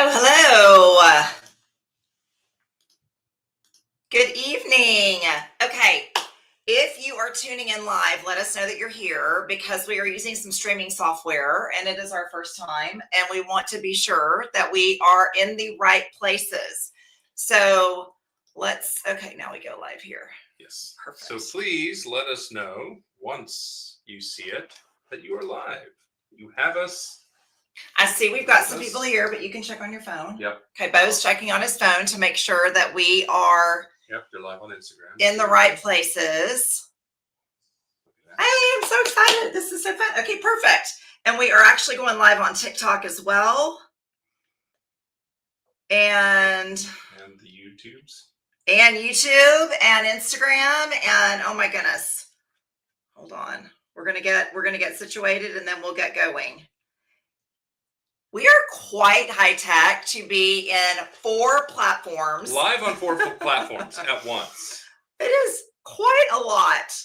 Hello. Good evening. Okay, if you are tuning in live, let us know that you're here because we are using some streaming software and it is our first time and we want to be sure that we are in the right places. So okay, now we go live here. Yes. Perfect. So please let us know once you see it that you are live. You have us. I see we've got some people here, but you can check on your phone. Yep. Okay, Bo's checking on his phone to make sure that we are you're live on Instagram. In the right places. I am so excited. This is so fun. Okay, perfect. And we are actually going live on TikTok as well. And the YouTubes. And YouTube and Instagram. And oh my goodness. Hold on. We're gonna get situated and then we'll get going. We are quite high tech to be in 4 platforms. Live on 4 platforms at once. It is quite a lot.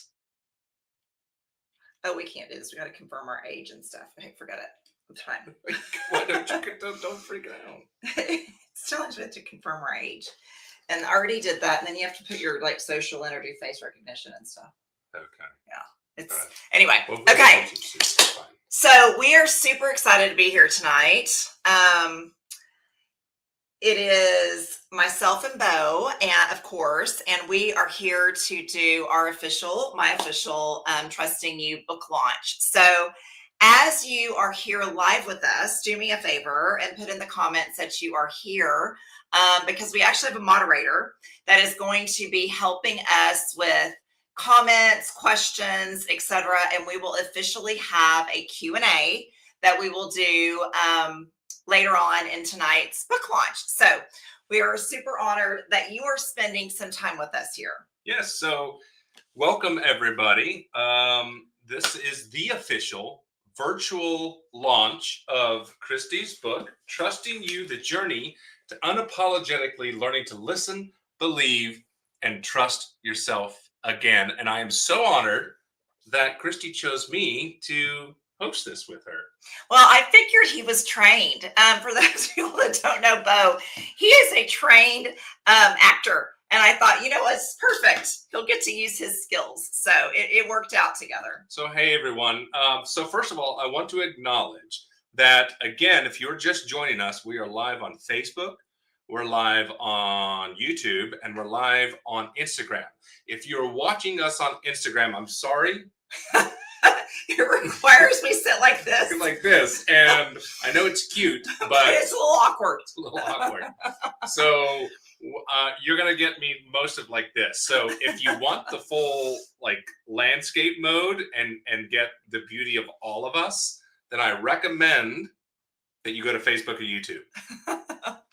Oh, we can't do this. We got to confirm our age and stuff. Hey, forget it. It's fine. Why don't freak out. It's challenging to confirm our age. And I already did that. And then you have to put your social and do face recognition and stuff. Okay. Yeah. It's right. Anyway. Okay. So we are super excited to be here tonight. It is myself and Bo, and of course, and we are here to do my official Trusting You book launch. So as you are here live with us, do me a favor and put in the comments that you are here because we actually have a moderator that is going to be helping us with comments, questions, etc. And we will officially have a Q&A that we will do later on in tonight's book launch. So we are super honored that you are spending some time with us here. Yes, so welcome everybody. This is the official virtual launch of Christy's book, Trusting You, The Journey to Unapologetically Learning to Listen, Believe, and Trust Yourself Again. And I am so honored that Christy chose me to host this with her. Well, I figured he was trained. For those people that don't know Bo, he is a trained actor. And I thought, it's perfect. He'll get to use his skills. So it worked out together. So, hey, everyone. So first of all, I want to acknowledge that, again, if you're just joining us, we are live on Facebook, we're live on YouTube, and we're live on Instagram. If you're watching us on Instagram, I'm sorry. It requires me sit like this. Like this. And I know it's cute, but it's a little awkward. It's a little awkward. So you're going to get me most of like this. So if you want the full landscape mode and get the beauty of all of us, then I recommend that you go to Facebook or YouTube.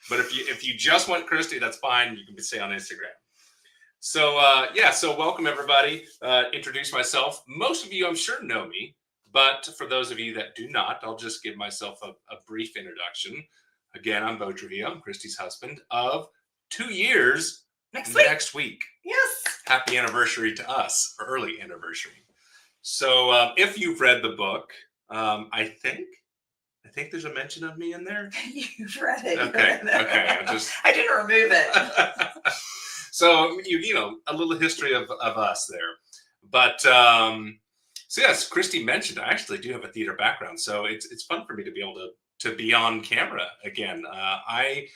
But if you just want Christy, that's fine. You can stay on Instagram. So, so welcome everybody. Introduce myself. Most of you, I'm sure, know me, but for those of you that do not, I'll just give myself a brief introduction. Again, I'm Bo Trujillo. I'm Christy's husband of 2 years next week. Yes. Happy anniversary to us, early anniversary. So if you've read the book, I think there's a mention of me in there. You've read it. Okay. I didn't remove it. So, a little history of us there. But, so yes, Christy mentioned, I actually do have a theater background. So it's fun for me to be able to be on camera again. I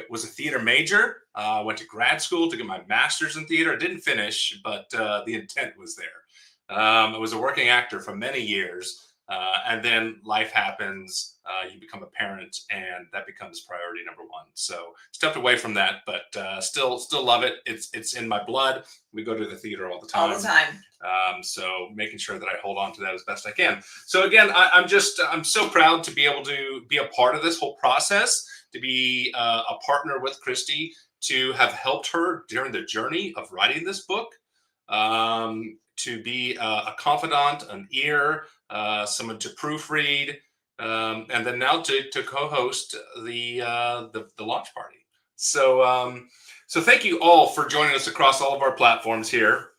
was a theater major, went to grad school to get my master's in theater. I didn't finish, but the intent was there. I was a working actor for many years. And then life happens, you become a parent, and that becomes priority number 1. So stepped away from that, but still love it. It's in my blood. We go to the theater all the time. All the time. So making sure that I hold on to that as best I can. So again, I'm so proud to be able to be a part of this whole process, to be a partner with Christy, to have helped her during the journey of writing this book, to be a confidant, an ear, someone to proofread, and then now to co-host the launch party. So thank you all for joining us across all of our platforms here.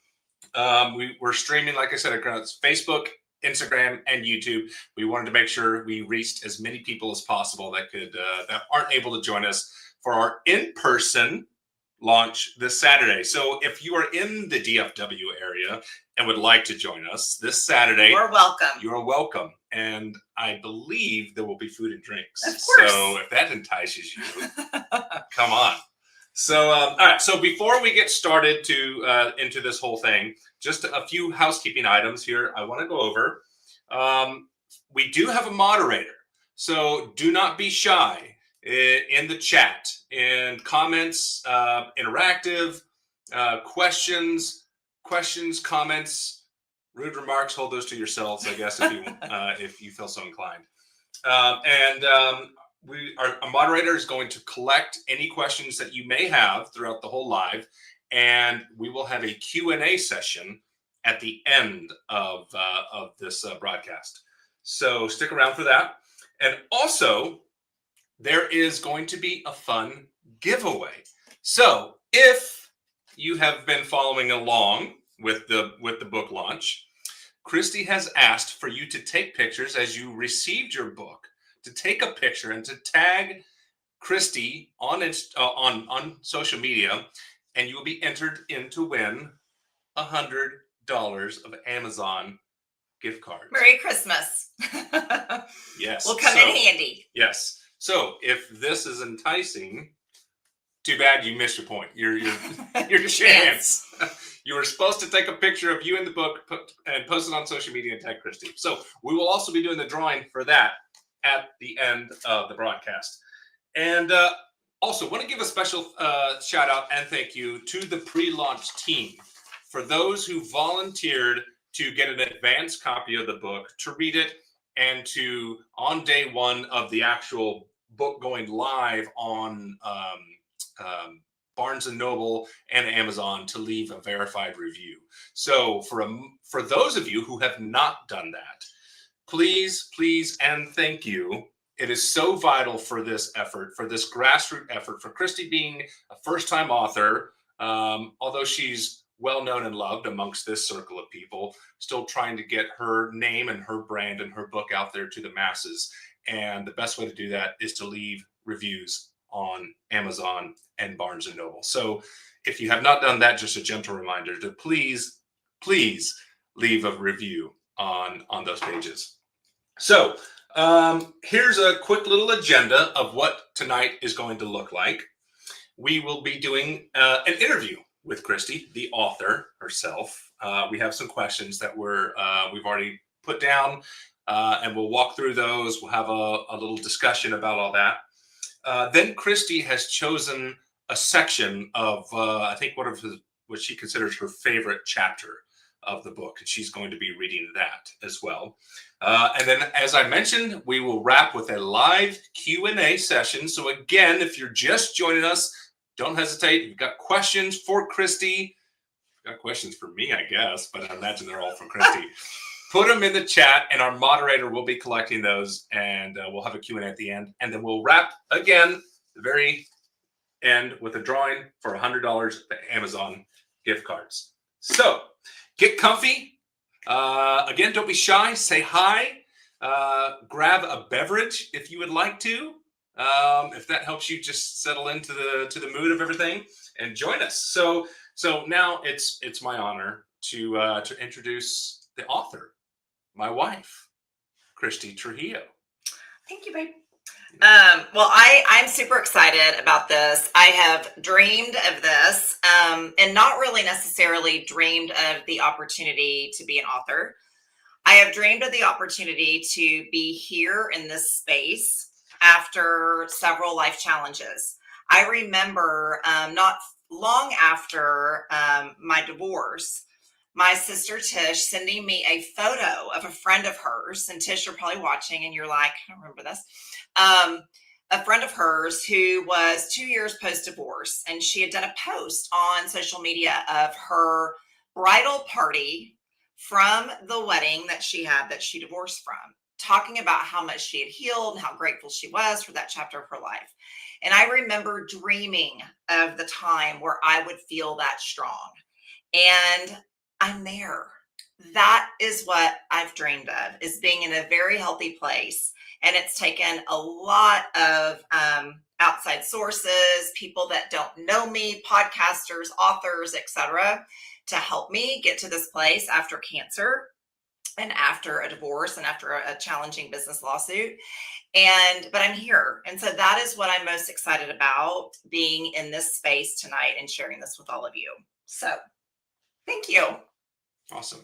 We're streaming, like I said, across Facebook, Instagram, and YouTube. We wanted to make sure we reached as many people as possible that could that aren't able to join us for our in-person launch this Saturday. So if you are in the DFW area and would like to join us this Saturday, You're welcome. you are welcome. And I believe there will be food and drinks. Of course. So if that entices you, come on. So, all right. So before we get started into this whole thing, just a few housekeeping items here I want to go over. We do have a moderator, so do not be shy in the chat, in comments, interactive, questions, comments, rude remarks. Hold those to yourselves, I guess, if you feel so inclined. Our moderator is going to collect any questions that you may have throughout the whole live, and we will have a Q&A session at the end of this broadcast. So stick around for that. And also, there is going to be a fun giveaway. So if you have been following along with the book launch, Christy has asked for you to take pictures as you received your book, to take a picture and to tag Christy on social media, and you will be entered in to win $100 of Amazon gift cards. Merry Christmas. Yes. Will come in handy. Yes. So if this is enticing, too bad you missed your point. Your chance. You were supposed to take a picture of you in the book and post it on social media and tag Christy. So we will also be doing the drawing for that at the end of the broadcast. And also want to give a special shout out and thank you to the pre-launch team for those who volunteered to get an advanced copy of the book, to read it, and to, on day one of the actual book going live on Barnes & Noble and Amazon, to leave a verified review. So for those of you who have not done that, please, and thank you. It is so vital for this effort, for this grassroots effort, for Christy being a first-time author, although she's well-known and loved amongst this circle of people, still trying to get her name and her brand and her book out there to the masses. And the best way to do that is to leave reviews on Amazon and Barnes & Noble. So if you have not done that, just a gentle reminder to please leave a review on those pages. So here's a quick little agenda of what tonight is going to look like. We will be doing an interview with Christy, the author herself. We have some questions that we've already put down, and we'll walk through those. We'll have a little discussion about all that. Then Christy has chosen a section of, I think, what she considers her favorite chapter of the book, and she's going to be reading that as well. And then, as I mentioned, we will wrap with a live Q&A session. So again, if you're just joining us, don't hesitate. You've got questions for Christy. You've got questions for me, I guess, but I imagine they're all from Christy. Put them in the chat, and our moderator will be collecting those, and we'll have a Q&A at the end. And then we'll wrap again the very end with a drawing for $100 Amazon gift cards. So get comfy. Again, don't be shy. Say hi. Grab a beverage if you would like to. If that helps you just settle into the mood of everything, and join us. So now it's my honor to introduce the author, my wife, Christy Trujillo. Thank you, babe. Well, I'm super excited about this. I have dreamed of this, and not really necessarily dreamed of the opportunity to be an author. I have dreamed of the opportunity to be here in this space after several life challenges. I remember not long after my divorce, my sister Tish sending me a photo of a friend of hers. And Tish, you're probably watching and you're like, I don't remember this. A friend of hers who was 2 years post-divorce, and she had done a post on social media of her bridal party from the wedding that she divorced from, talking about how much she had healed and how grateful she was for that chapter of her life. And I remember dreaming of the time where I would feel that strong. And I'm there. that is what I've dreamed of, is being in a very healthy place. And it's taken a lot of outside sources, people that don't know me, podcasters, authors, etc., to help me get to this place after cancer and after a divorce and after a challenging business lawsuit. But I'm here. And so that is what I'm most excited about, being in this space tonight and sharing this with all of you. So thank you. Awesome.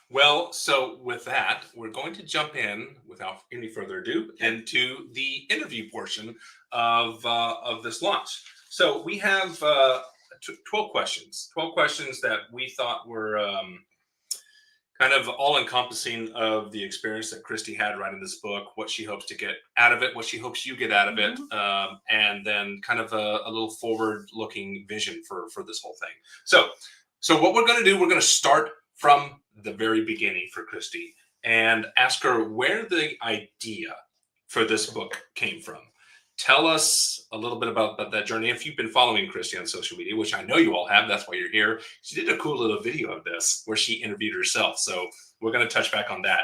Well, so with that, we're going to jump in without any further ado into the interview portion of this launch. So we have 12 questions. 12 questions that we thought were kind of all encompassing of the experience that Christy had writing this book, what she hopes to get out of it, what she hopes you get out of it, and then kind of a little forward-looking vision for this whole thing. So what we're going to do, we're going to start from the very beginning for Christy and ask her where the idea for this book came from. Tell us a little bit about that journey. If you've been following Christy on social media, which I know you all have, that's why you're here. She did a cool little video of this where she interviewed herself. So we're going to touch back on that.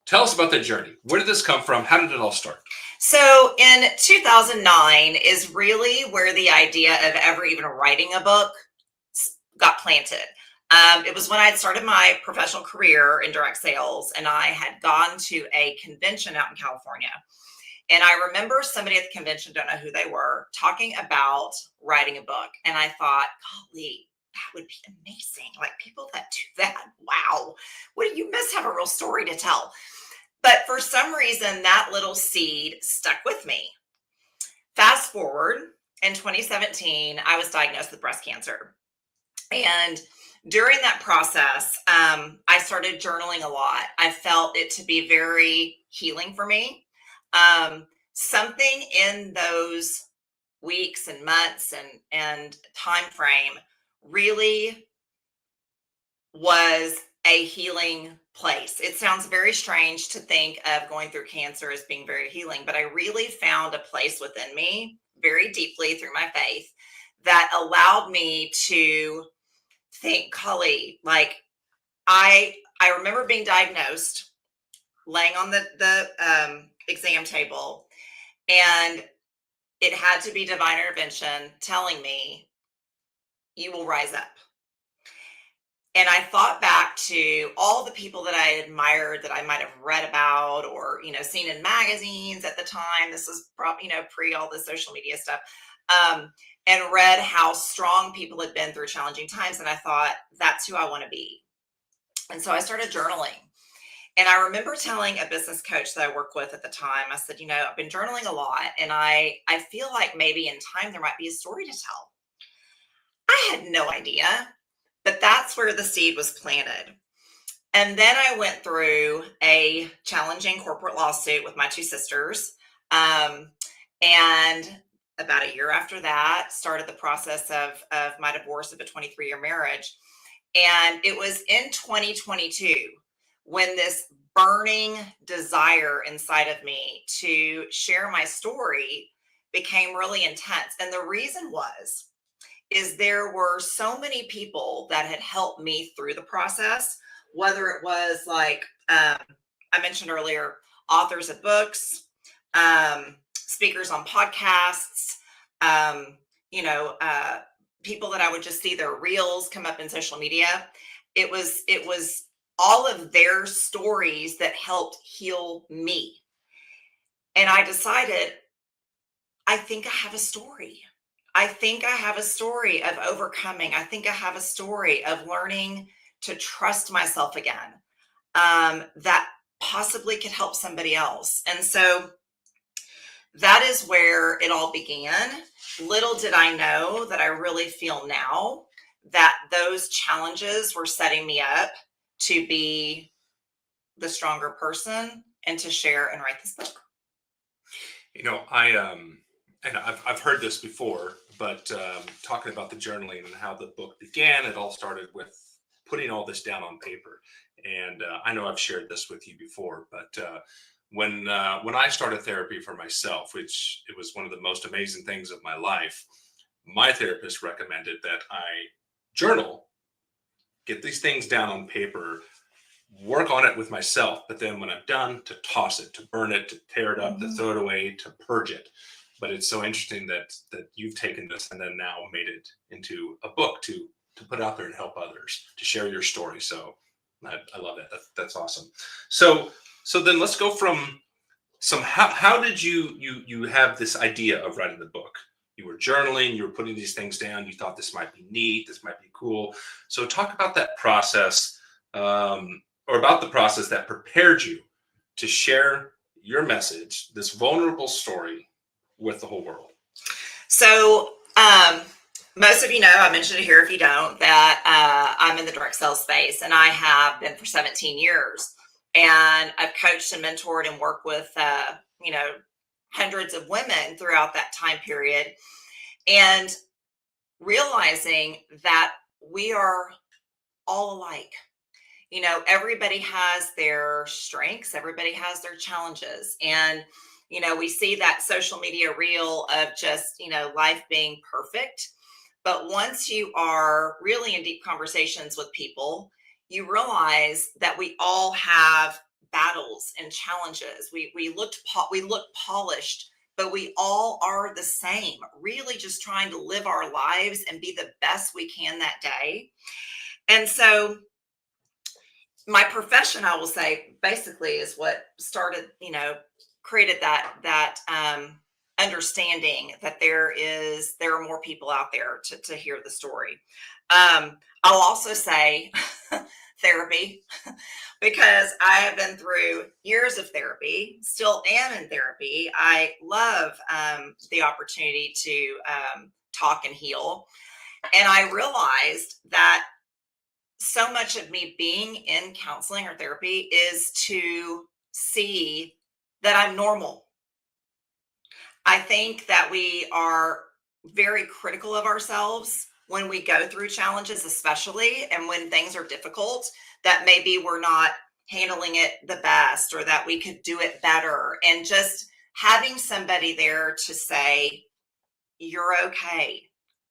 Tell us about that journey. Where did this come from? How did it all start? So in 2009 is really where the idea of ever even writing a book got planted. It was when I had started my professional career in direct sales, and I had gone to a convention out in California. And I remember somebody at the convention, don't know who they were, talking about writing a book. And I thought, golly, that would be amazing. Like, people that do that, wow. You must have a real story to tell. But for some reason, that little seed stuck with me. Fast forward, in 2017, I was diagnosed with breast cancer. And during that process, I started journaling a lot. I felt it to be very healing for me. Something in those weeks and months and time frame really was a healing place. It sounds very strange to think of going through cancer as being very healing, but I really found a place within me very deeply through my faith that allowed me to think, golly, like I remember being diagnosed, laying on the exam table, and it had to be divine intervention telling me, you will rise up. And I thought back to all the people that I admired, that I might have read about or, seen in magazines at the time. This was probably, pre all the social media stuff. And read how strong people had been through challenging times. And I thought, that's who I want to be. And so I started journaling. And I remember telling a business coach that I worked with at the time, I said, I've been journaling a lot, and I feel like maybe in time there might be a story to tell. I had no idea, but that's where the seed was planted. And then I went through a challenging corporate lawsuit with my two sisters. And about a year after that, started the process of my divorce of a 23-year marriage. And it was in 2022 when this burning desire inside of me to share my story became really intense. And the reason is there were so many people that had helped me through the process, whether it was like, I mentioned earlier, authors of books, speakers on podcasts, people that I would just see their reels come up in social media. It was all of their stories that helped heal me. And I decided, I think I have a story. I think I have a story of overcoming. I think I have a story of learning to trust myself again, that possibly could help somebody else. And so that is where it all began. Little did I know that I really feel now that those challenges were setting me up to be the stronger person and to share and write this book. And I've heard this before, but talking about the journaling and how the book began, it all started with putting all this down on paper. And I know I've shared this with you before, but when I started therapy for myself, which it was one of the most amazing things of my life, my therapist recommended that I journal, get these things down on paper work on it with myself, but then when I'm done, to toss it, to burn it, to tear it up, to Mhm. throw it away, to purge it. But it's so interesting that you've taken this and then now made it into a book to put out there and help others, to share your story. So I love that. That's awesome. So then let's go from some how did you have this idea of writing the book? You were journaling, you were putting these things down, you thought this might be neat, this might be cool. So talk about that process, or about the process that prepared you to share your message, this vulnerable story, with the whole world. So, most of you know, I mentioned it here if you don't, that I'm in the direct sales space and I have been for 17 years. And I've coached and mentored and worked with, hundreds of women throughout that time period. And realizing that we are all alike. Everybody has their strengths, everybody has their challenges. And, we see that social media reel of just, life being perfect. But once you are really in deep conversations with people, you realize that we all have battles and challenges. We look polished, but we all are the same, really just trying to live our lives and be the best we can that day. And so my profession, I will say, basically is what started, created that understanding that there are more people out there to hear the story. I'll also say therapy, because I have been through years of therapy, still am in therapy. I love the opportunity to talk and heal, and I realized that so much of me being in counseling or therapy is to see that I'm normal. I think that we are very critical of ourselves when we go through challenges, especially, and when things are difficult, that maybe we're not handling it the best or that we could do it better. And just having somebody there to say, you're okay,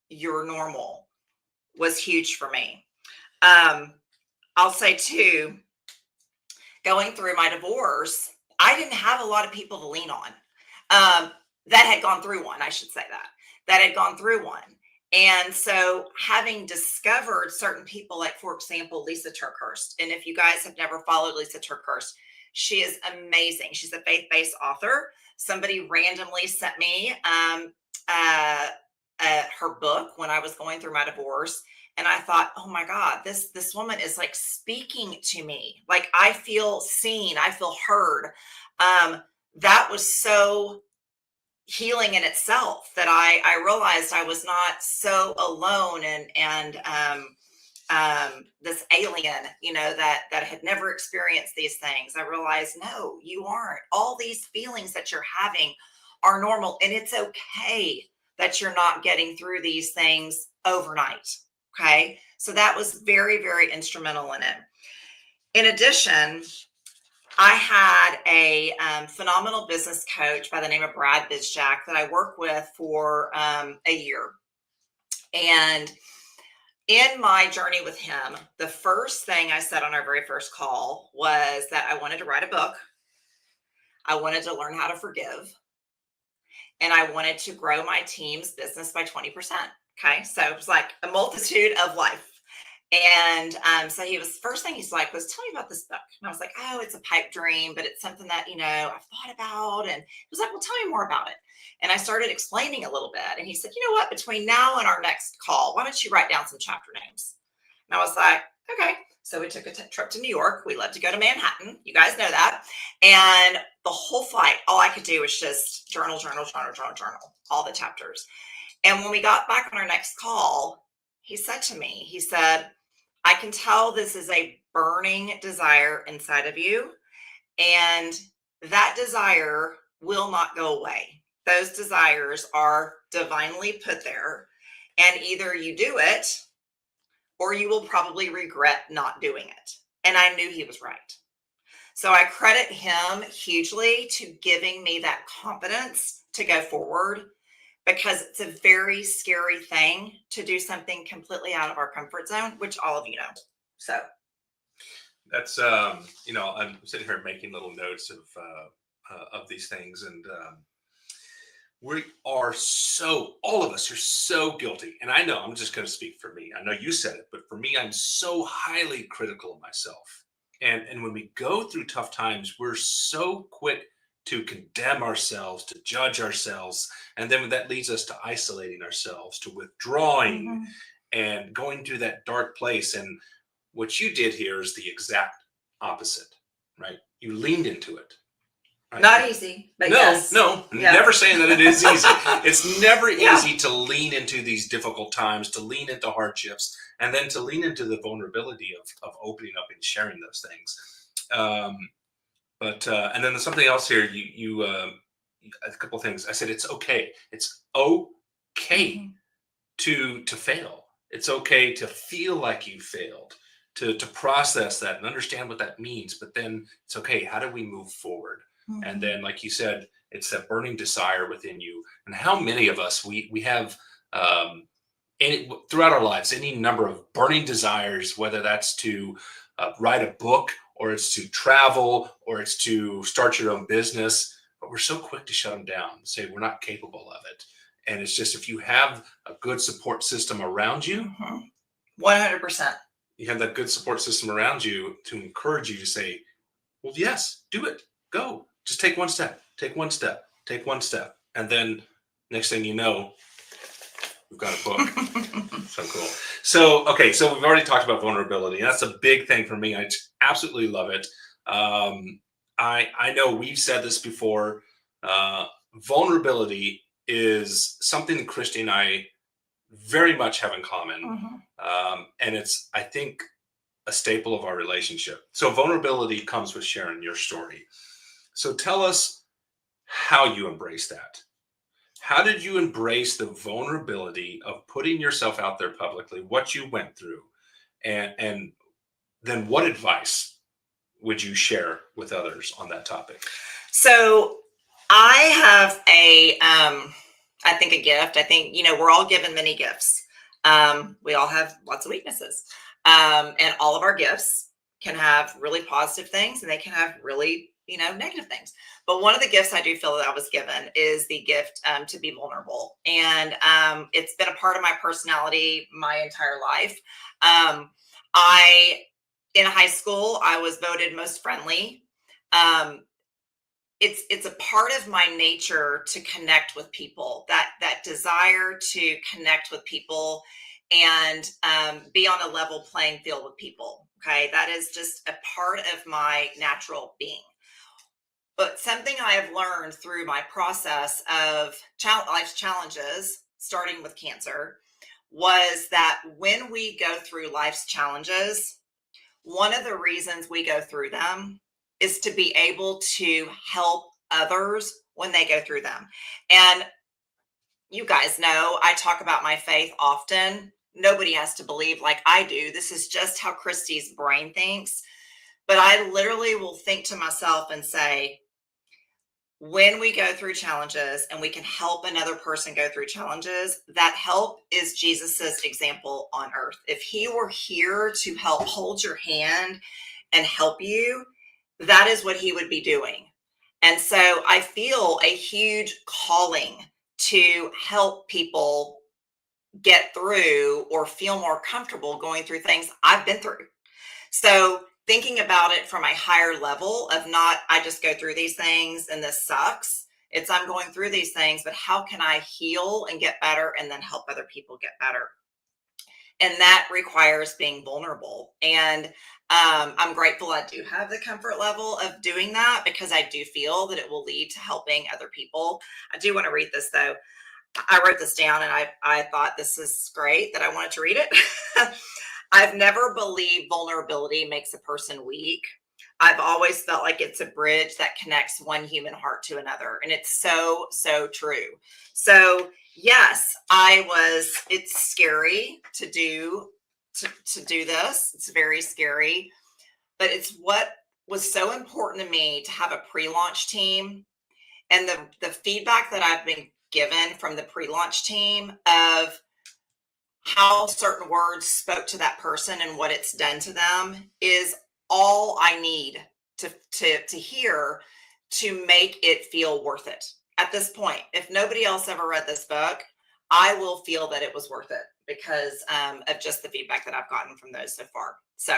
you're normal, was huge for me. Um, I'll say too, going through my divorce, I didn't have a lot of people to lean on, that had gone through one, I should say that had gone through one. And so having discovered certain people, like, for example, Lisa Turkhurst. And if you guys have never followed Lisa Turkhurst, she is amazing. She's a faith-based author. Somebody randomly sent me uh, her book when I was going through my divorce, and I thought, oh my God, this woman is like speaking to me. Like, I feel seen, I feel heard. That was so healing in itself, that I realized I was not so alone, and this alien, that had never experienced these things. I realized, no, you aren't. All these feelings that you're having are normal, and it's okay that you're not getting through these things overnight. Okay. So that was very, very instrumental in it. In addition, I had a phenomenal business coach by the name of Brad Bizjack that I worked with for a year. And in my journey with him, the first thing I said on our very first call was that I wanted to write a book. I wanted to learn how to forgive, and I wanted to grow my team's business by 20%. Okay. So it was like a multitude of life. And so first thing he's like, was, tell me about this book. And I was like, oh, it's a pipe dream, but it's something that, I've thought about. And he was like, well, tell me more about it. And I started explaining a little bit. And he said, you know what, between now and our next call, why don't you write down some chapter names? And I was like, okay. So we took a trip to New York. We love to go to Manhattan. You guys know that. And the whole flight, all I could do was just journal, all the chapters. And when we got back on our next call, he said to me, he said, I can tell this is a burning desire inside of you, and that desire will not go away. Those desires are divinely put there, and either you do it or you will probably regret not doing it. And I knew he was right. So I credit him hugely to giving me that confidence to go forward, because it's a very scary thing to do something completely out of our comfort zone, which all of you know. So That's I'm sitting here making little notes of these things, and we are so all of us are so guilty. And I know I'm just going to speak for me. I know you said it, but for me, I'm so highly critical of myself. And when we go through tough times, we're so quick to condemn ourselves, to judge ourselves, and then that leads us to isolating ourselves, to withdrawing, Mhm. and going through that dark place. And what you did here is the exact opposite, right? You leaned into it. Right? Not easy, but No, yes. no, Yeah. never saying that it is easy. It's never Yeah. easy to lean into these difficult times, to lean into hardships, and then to lean into the vulnerability of opening up and sharing those things. Um, but and then there's something else here. A couple of things. I said it's okay. It's okay Mhm. to fail. It's okay to feel like you failed, to process that and understand what that means. But then it's okay. How do we move forward? And Mhm. then, like you said, it's that burning desire within you. And how many of us we have throughout our lives any number of burning desires, whether that's to write a book, or it's to travel, or it's to start your own business. But we're so quick to shut them down and say we're not capable of it. And it's just, if you have a good support system around you, Mhm. 100%. you have that good support system around you to encourage you to say, well, yes, do it. Go. Just take one step. Take one step. Take one step. And then next thing you know, we've got a book. So cool. So, okay. So we've already talked about vulnerability. That's a big thing for me. I just absolutely love it. I know we've said this before. Vulnerability is something that Christy and I very much have in common. Mhm. And it's, I think, a staple of our relationship. So vulnerability comes with sharing your story. So tell us how you embrace that. How did you embrace the vulnerability of putting yourself out there publicly, what you went through, and then what advice would you share with others on that topic? So I have I think a gift. I think, we're all given many gifts. We all have lots of weaknesses. And all of our gifts can have really positive things and they can have really, negative things. But one of the gifts I do feel that I was given is the gift to be vulnerable. And it's been a part of my personality my entire life. Um, in high school, I was voted most friendly. Um, it's a part of my nature to connect with people, that desire to connect with people and be on a level playing field with people. Okay, that is just a part of my natural being. But something I have learned through my process of life's challenges, starting with cancer, was that when we go through life's challenges, one of the reasons we go through them is to be able to help others when they go through them. And you guys know I talk about my faith often. Nobody has to believe like I do. This is just how Christy's brain thinks. But I literally will think to myself and say, when we go through challenges and we can help another person go through challenges, that help is Jesus's example on earth. If he were here to help hold your hand and help you, that is what he would be doing. And so I feel a huge calling to help people get through or feel more comfortable going through things I've been through. So thinking about it from a higher level of not, I just go through these things and this sucks. It's I'm going through these things, but how can I heal and get better and then help other people get better? And that requires being vulnerable. And I'm grateful I do have the comfort level of doing that because I do feel that it will lead to helping other people. I do want to read this though. I wrote this down and I thought this is great that I wanted to read it. I've never believed vulnerability makes a person weak. I've always felt like it's a bridge that connects one human heart to another. And it's so, so true. So yes, it's scary to do this. It's very scary, but it's what was so important to me to have a pre-launch team and the feedback that I've been given from the pre-launch team of how certain words spoke to that person and what it's done to them is all I need to hear to make it feel worth it. At this point, if nobody else ever read this book, I will feel that it was worth it because of just the feedback that I've gotten from those so far. So,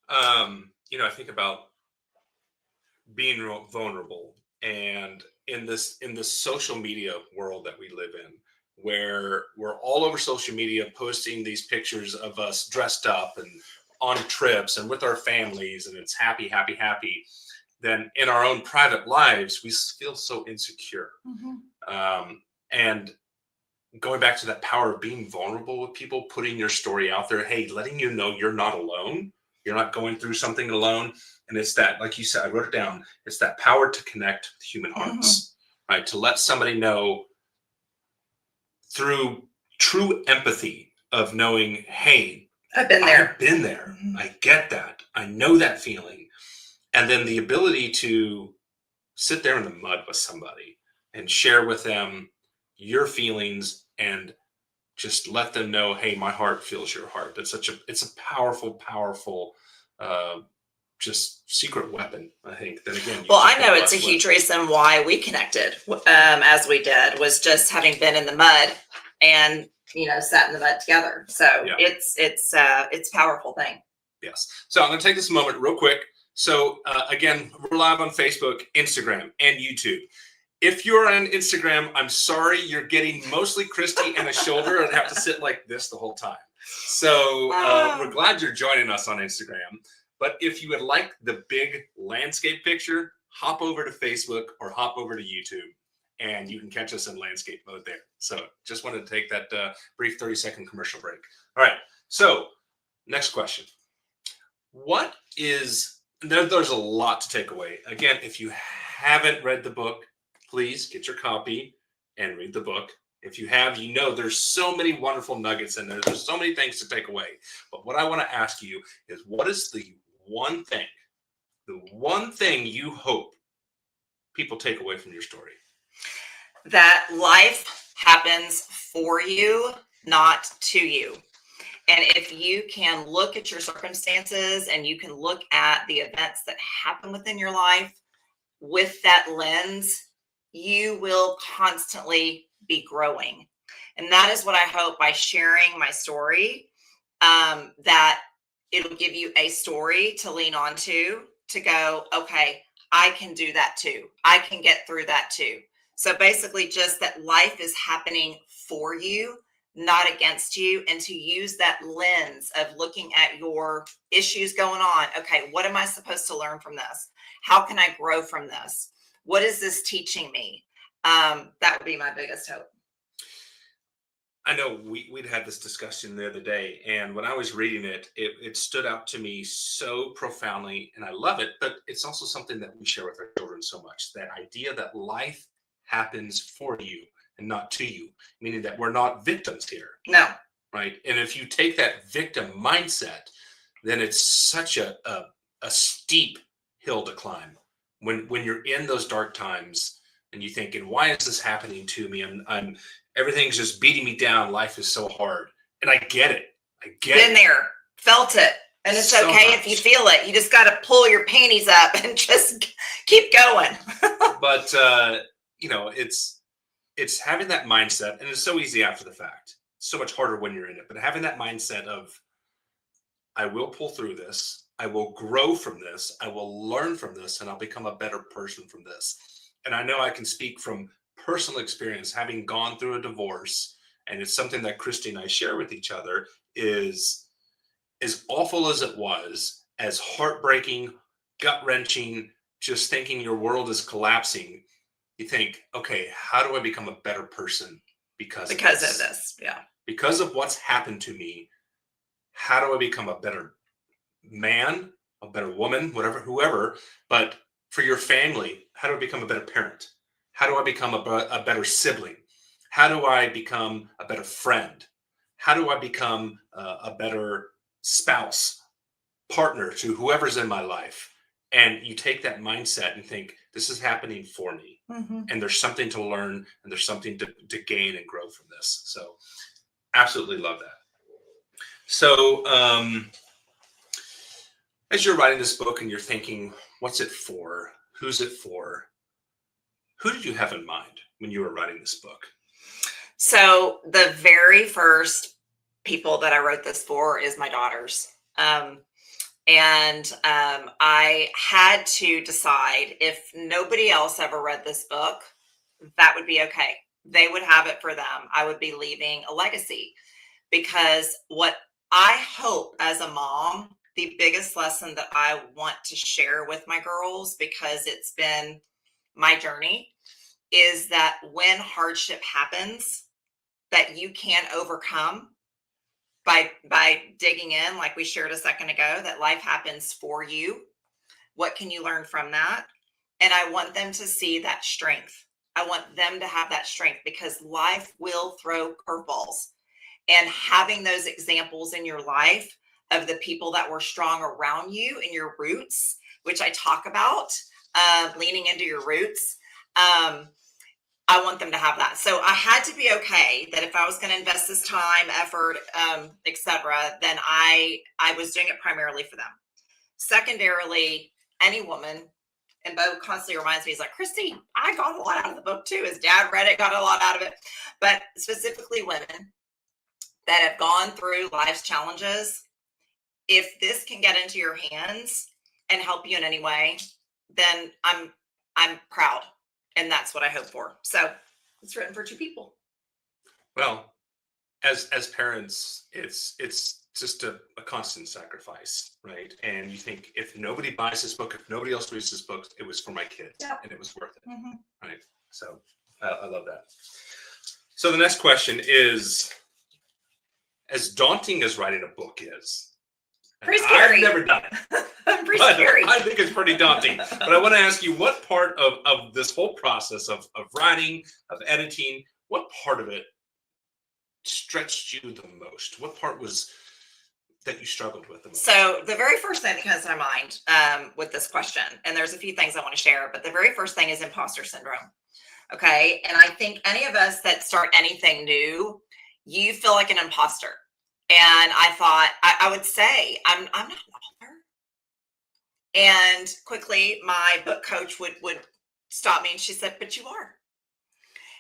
I think about being vulnerable, and in this social media world that we live in, where we're all over social media posting these pictures of us dressed up and on trips and with our families, and it's happy, happy, happy. Then in our own private lives, we feel so insecure. And going back to that power of being vulnerable with people, putting your story out there, hey, letting you know you're not alone. You're not going through something alone. And it's that, like you said, I wrote it down. It's that power to connect with human hearts, right? To let somebody know through true empathy of knowing, hey, I've been there. I've been there. I get that. I know that feeling. And then the ability to sit there in the mud with somebody and share with them your feelings and just let them know, hey, my heart feels your heart. It's a powerful, powerful, just secret weapon, I think. Then again, well, I know it's a huge reason why we connected as we did, was just having been in the mud and sat in the mud together. So yeah. It's a powerful thing. Yes. So I'm going to take this moment real quick. So again, we're live on Facebook, Instagram, and YouTube. If you're on Instagram, I'm sorry, you're getting mostly Christy and a shoulder and have to sit like this the whole time. So we're glad you're joining us on Instagram. But if you would like the big landscape picture, hop over to Facebook or hop over to YouTube, and you can catch us in landscape mode there. So just wanted to take that brief 30-second commercial break. All right. So next question. What is, there's a lot to take away. Again, if you haven't read the book, please get your copy and read the book. If you have, there's so many wonderful nuggets in there. There's so many things to take away. But what I want to ask you is, what is the one thing you hope people take away from your story? That life happens for you, not to you. And if you can look at your circumstances and you can look at the events that happen within your life with that lens, you will constantly be growing. And that is what I hope by sharing my story, that it'll give you a story to lean on to go, okay, I can do that too. I can get through that too. So basically just that life is happening for you, not against you, and to use that lens of looking at your issues going on. Okay, what am I supposed to learn from this? How can I grow from this? What is this teaching me? That would be my biggest hope. I know we'd had this discussion the other day, and when I was reading it, it stood out to me so profoundly, and I love it, but it's also something that we share with our children so much, that idea that life happens for you and not to you, meaning that we're not victims here. No. Right? And if you take that victim mindset, then it's such a steep hill to climb. When you're in those dark times and you think, and why is this happening to me? I'm everything's just beating me down. Life is so hard. And I get it. Been there, felt it. And it's so okay if you feel it. You just got to pull your panties up and just keep going. But, it's having that mindset, and it's so easy after the fact. It's so much harder when you're in it. But having that mindset of, I will pull through this. I will grow from this. I will learn from this, and I'll become a better person from this. And I know I can speak from personal experience, having gone through a divorce, and it's something that Christy and I share with each other, is as awful as it was, as heartbreaking, gut-wrenching, just thinking your world is collapsing. You think, okay, how do I become a better person because of this? Yeah. Because of what's happened to me, how do I become a better man, a better woman, whoever, but for your family, how do I become a better parent? How do I become a better sibling? How do I become a better friend? How do I become a better spouse, partner to whoever's in my life? And you take that mindset and think, this is happening for me. Mm-hmm. And there's something to learn, and there's something to gain and grow from this. So absolutely love that. So As you're writing this book and you're thinking, what's it for? Who's it for? Who did you have in mind when you were writing this book? So the very first people that I wrote this for is my daughters. I had to decide if nobody else ever read this book, that would be okay. They would have it for them. I would be leaving a legacy because what I hope as a mom, the biggest lesson that I want to share with my girls, because it's been my journey, is that when hardship happens, that you can overcome by digging in, like we shared a second ago, that life happens for you. What can you learn from that? And I want them to see that strength. I want them to have that strength because life will throw curveballs. And having those examples in your life of the people that were strong around you in your roots, which I talk about, leaning into your roots. I want them to have that. So I had to be okay that if I was going to invest this time, effort, etc., then I was doing it primarily for them. Secondarily, any woman, and Bo constantly reminds me, he's like, Christy, I got a lot out of the book too. His dad read it, got a lot out of it. But specifically women that have gone through life's challenges, if this can get into your hands and help you in any way, then I'm proud. And that's what I hope for. So it's written for two people. Well, as parents, it's just a constant sacrifice, right? And you think, if nobody buys this book, if nobody else reads this book, it was for my kids, and it was worth it, right? So I love that. So the next question is, as daunting as writing a book is, pretty scary. I've never done it. Pretty scary. I think it's pretty daunting. But I want to ask you, what part of this whole process of writing, of editing, what part of it stretched you the most? What part was that you struggled with the most? So the very first thing that comes to my mind with this question, and there's a few things I want to share, but the very first thing is imposter syndrome. Okay. And I think any of us that start anything new, you feel like an imposter. And I thought, I would say, I'm not an author. And quickly my book coach would stop me and she said, but you are.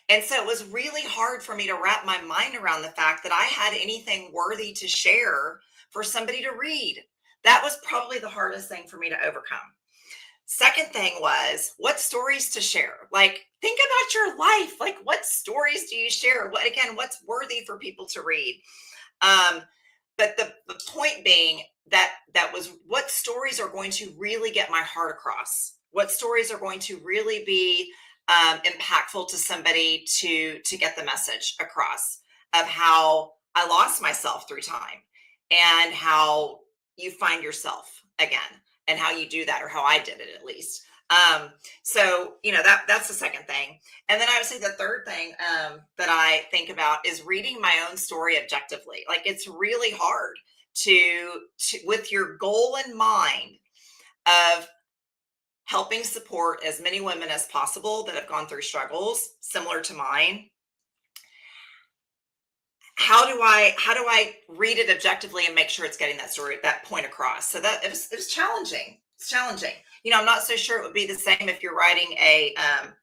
And so it was really hard for me to wrap my mind around the fact that I had anything worthy to share for somebody to read. That was probably the hardest thing for me to overcome. Second thing was, what stories to share? Like, think about your life. Like, what stories do you share? What's worthy for people to read? But the point being that was, what stories are going to really get my heart across? What stories are going to really be impactful to somebody to get the message across of how I lost myself through time and how you find yourself again and how you do that, or how I did it at least. So, that's the second thing. And then I would say the third thing that I think about is reading my own story objectively. Like, it's really hard to with your goal in mind of helping support as many women as possible that have gone through struggles similar to mine. How do I read it objectively and make sure it's getting that story, that point across? So that it was challenging. It's challenging. I'm not so sure it would be the same if you're writing a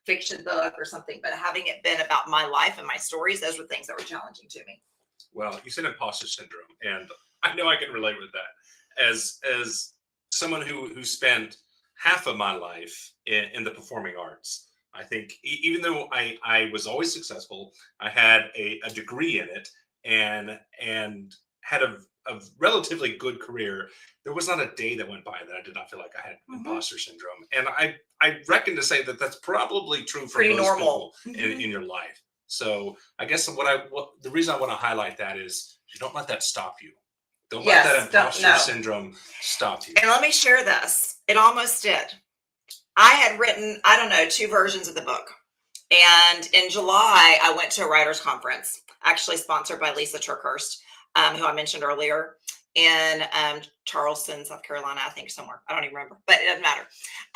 fiction book or something, but having it been about my life and my stories, those were things that were challenging to me. Well, you said imposter syndrome, and I know I can relate with that. As someone who spent half of my life in the performing arts, I think even though I was always successful, I had a degree in it and had a relatively good career, there was not a day that went by that I did not feel like I had imposter syndrome. And I reckon to say that that's probably true for pretty most normal people in your life. So I guess the reason I want to highlight that is, you don't let that stop you. Don't let that imposter syndrome stop you. And let me share this. It almost did. I had written, 2 versions of the book. And in July, I went to a writer's conference, actually sponsored by Lisa Turkhurst, who I mentioned earlier, in Charleston, South Carolina, I think somewhere. I don't even remember, but it doesn't matter.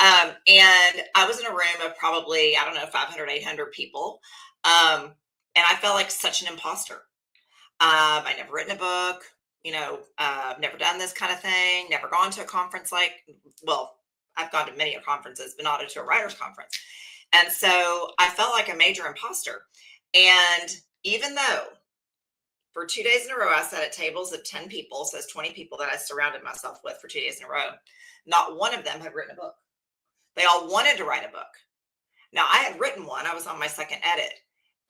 And I was in a room of probably, 500, 800 people. And I felt like such an imposter. I'd never written a book. never done this kind of thing, never gone to a conference well, I've gone to many conferences, but not to a writer's conference. And so I felt like a major imposter. And even though for 2 days in a row, I sat at tables of 10 people, so it's 20 people that I surrounded myself with for 2 days in a row, not one of them had written a book. They all wanted to write a book. Now, I had written one. I was on my second edit,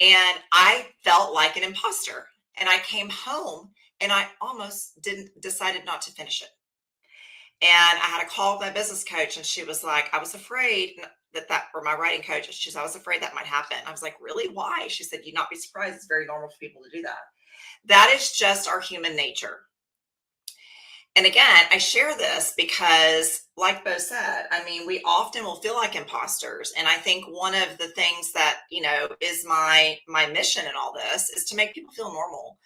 and I felt like an imposter. And I came home and I almost decided not to finish it. And I had a call with my business coach, and she was like, I was afraid or my writing coach, she said, I was afraid that might happen. I was like, really? Why? She said, you'd not be surprised. It's very normal for people to do that. That is just our human nature. And again, I share this because, like Bo said, I mean, we often will feel like imposters. And I think one of the things that, is my mission in all this is to make people feel normal.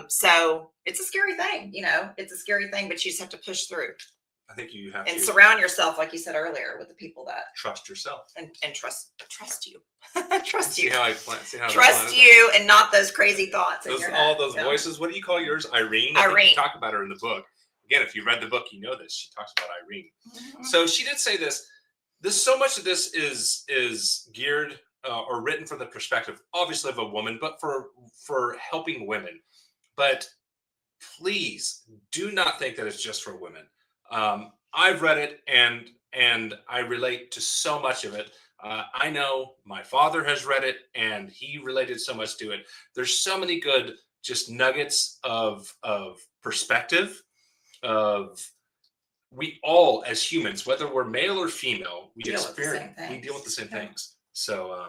So it's a scary thing, it's a scary thing, but you just have to push through. I think you have and to surround yourself, like you said earlier, with the people that trust yourself and trust you. Trust you. See how I plan. See how Trust you, and not those crazy thoughts. All those voices. What do you call yours? Irene. I think you talk about her in the book. Again, if you read the book, you know this. She talks about Irene. Mm-hmm. So she did say this. So much of this is geared or written from the perspective, obviously, of a woman, but for helping women. But please do not think that it's just for women. I've read it and I relate to so much of it. I know my father has read it and he related so much to it. There's so many good just nuggets of perspective. We all, as humans, whether we're male or female, we deal with the same things. So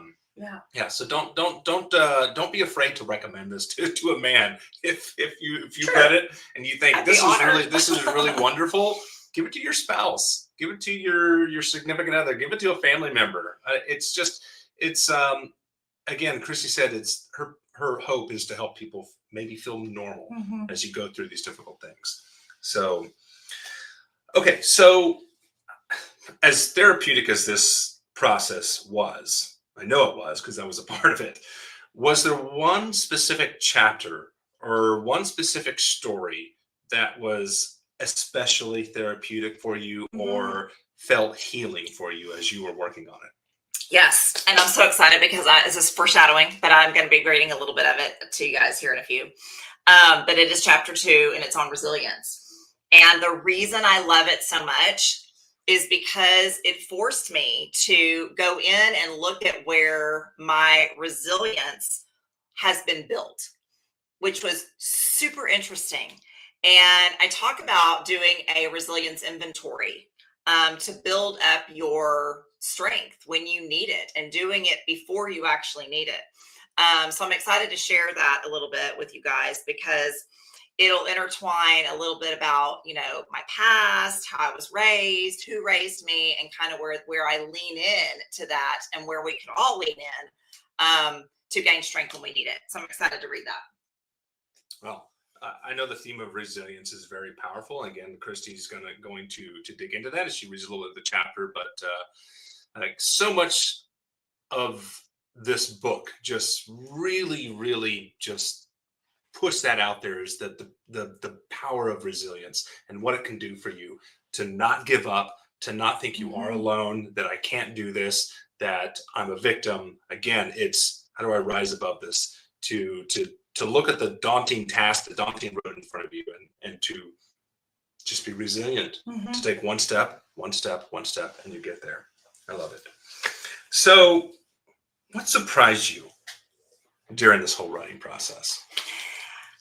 yeah. So don't be afraid to recommend this to a man. If you read it and you think this is really wonderful, give it to your spouse, give it to your significant other, give it to a family member. Again, Christy said it's her hope is to help people maybe feel normal as you go through these difficult things. So, okay. So as therapeutic as this process was, I know it was because I was a part of it. Was there one specific chapter or one specific story that was especially therapeutic for you or felt healing for you as you were working on it? Yes. And I'm so excited because this is foreshadowing, but I'm going to be reading a little bit of it to you guys here in a few. But it is chapter 2 and it's on resilience. And the reason I love it so much is because it forced me to go in and look at where my resilience has been built, which was super interesting. And I talk about doing a resilience inventory to build up your strength when you need it and doing it before you actually need it. So I'm excited to share that a little bit with you guys because it'll intertwine a little bit about, my past, how I was raised, who raised me, and kind of where I lean in to that and where we can all lean in to gain strength when we need it. So I'm excited to read that. Well, I know the theme of resilience is very powerful. Again, Christy's going to dig into that as she reads a little bit of the chapter, but like so much of this book just really just push that out there is that the power of resilience and what it can do for you to not give up, to not think you are alone, that I can't do this, that I'm a victim. Again, it's how do I rise above this to look at the daunting task, the daunting road in front of you and to just be resilient, to take one step, and you get there. I love it. So what surprised you during this whole writing process?